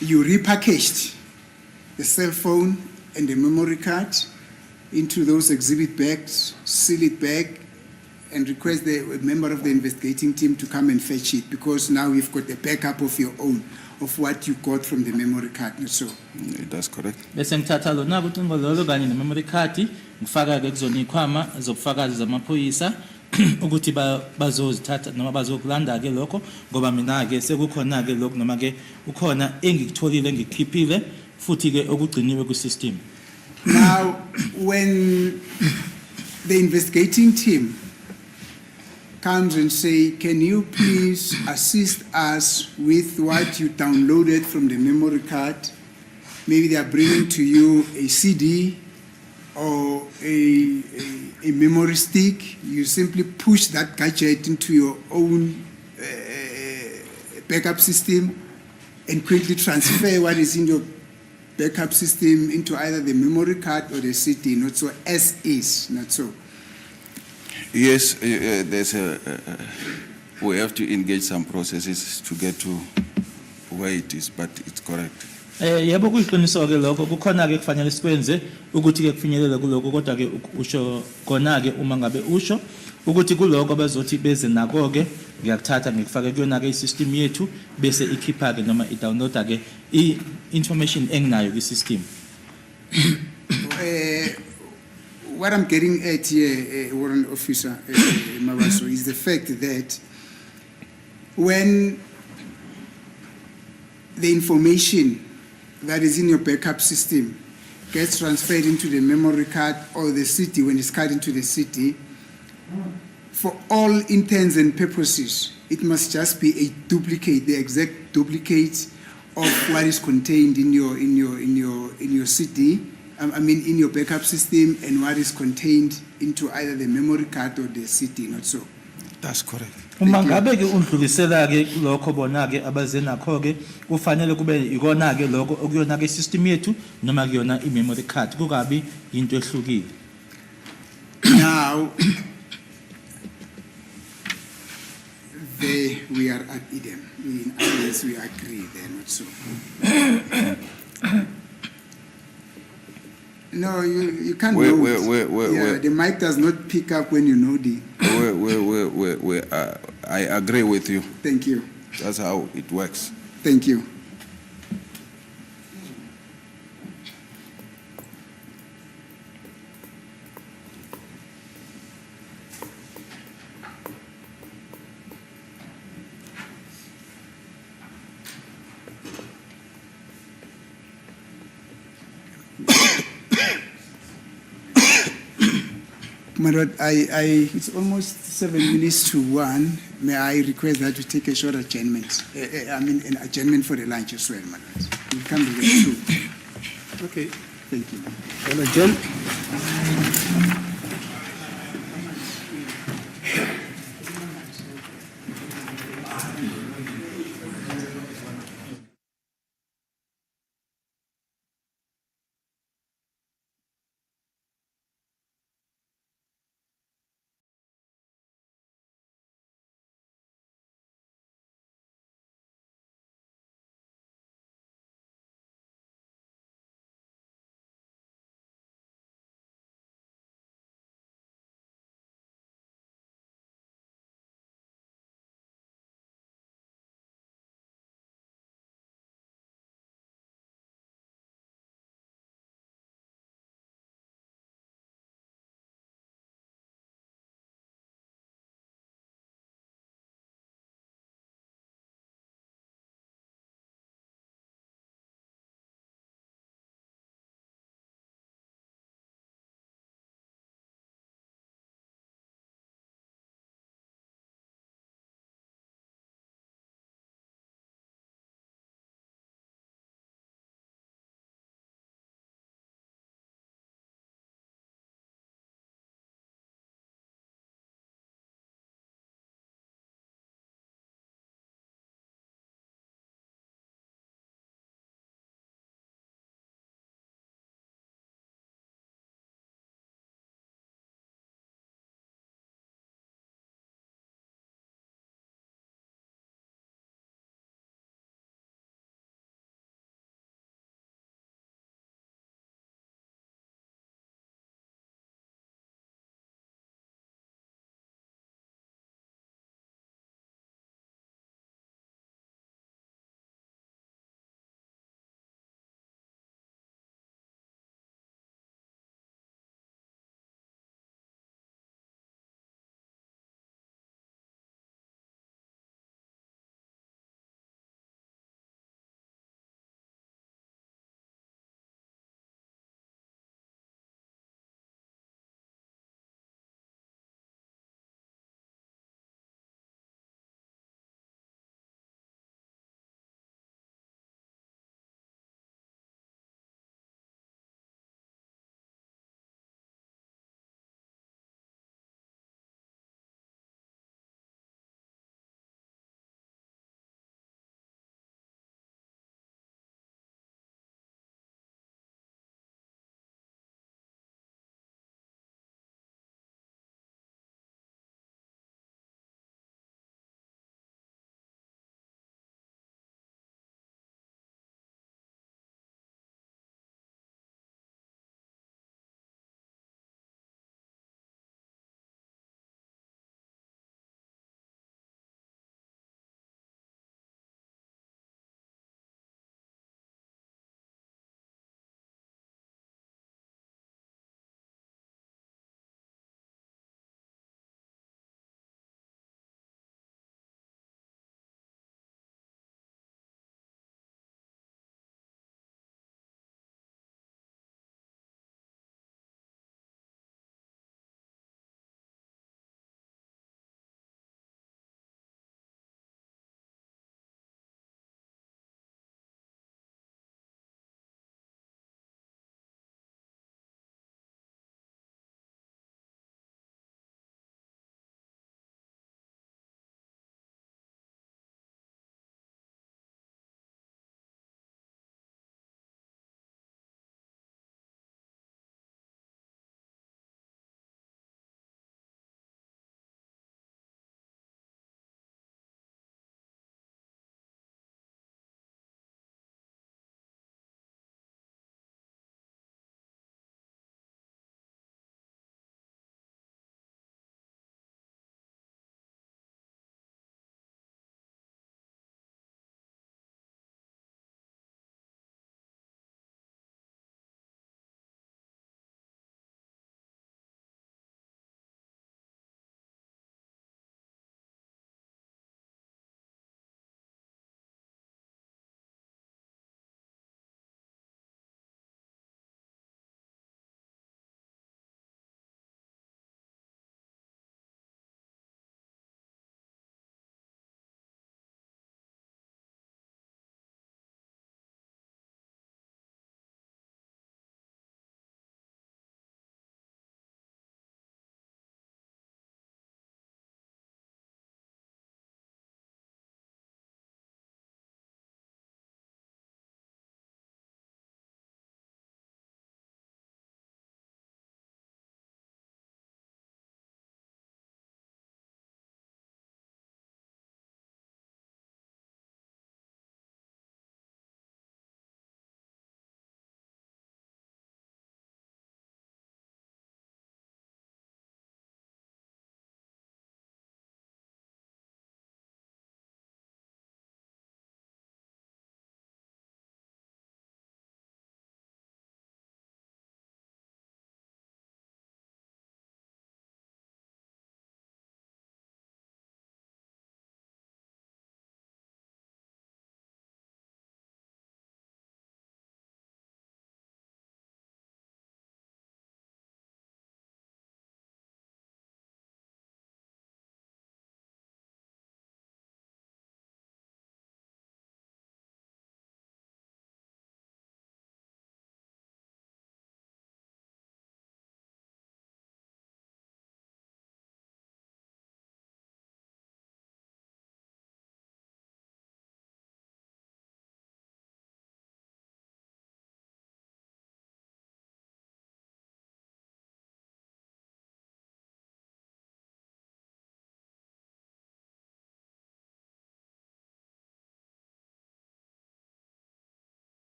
repackaged the cell phone and the memory card into those exhibit bags, seal it back, and request a member of the investigating team to come and fetch it, because now you've got a backup of your own of what you got from the memory card. So That's correct. Bese ngithatha lona ucingo lolo kanye ne-memory card ngifaka ke kuzona ikhwama zobufakazi zamaphoyisa ukuthi bazozithatha noma bazokulanda ke lokho ngoba mina ke sekukhona ke lokho noma ke ukhona engikutholile ngikhiphile futhi ke okugciniwe ku-system. now, when the investigating team comes and say, can you please assist us with what you downloaded from the memory card? Maybe they are bringing to you a CD or a memory stick. You simply push that gadget into your own backup system and quickly transfer what is in your backup system into either the memory card or the CD, not so as is, not so. Yes, there's we have to engage some processes to get to where it is, but it's correct. Yebo kuyiqiniso ke lokho kukhona ke kufanele sikwenze ukuthi ke kufinyelele kuloko kodwa ke usho kona ke uma ngabe usho ukuthi kuloko abazothi beze nako ke ngiyakuthatha ngikufake kuyona ke i-system yethu bese ikhipha ke noma i-downloada ke i-information enginayo kwi-system. What I'm getting at here, Warrant Officer Mabaso, is the fact that when the information that is in your backup system gets transferred into the memory card or the CD, when it's cut into the CD, for all intents and purposes, it must just be a duplicate, the exact duplicate of what is contained in your CD. I mean, in your backup system, and what is contained into either the memory card or the CD, not so. That's correct. Uma ngabe ke undlulisela ke lokho bona ke abaze nakho ke kufanele kube ikona ke lokho okuyona ke system yethu noma kuyona i-memory card kukabi into ehlukile. Now, there we are at Eden. In others, we agree, they're not so. No, you can't know. The mic does not pick up when you know the. I agree with you. Thank you. That's how it works. Thank you. My Lord, it's almost 7 minutes to 1. May I request that we take a short adjournment? An adjournment for the lunch as well, my Lord. We'll come to the two. Okay. Thank you. Adjourn.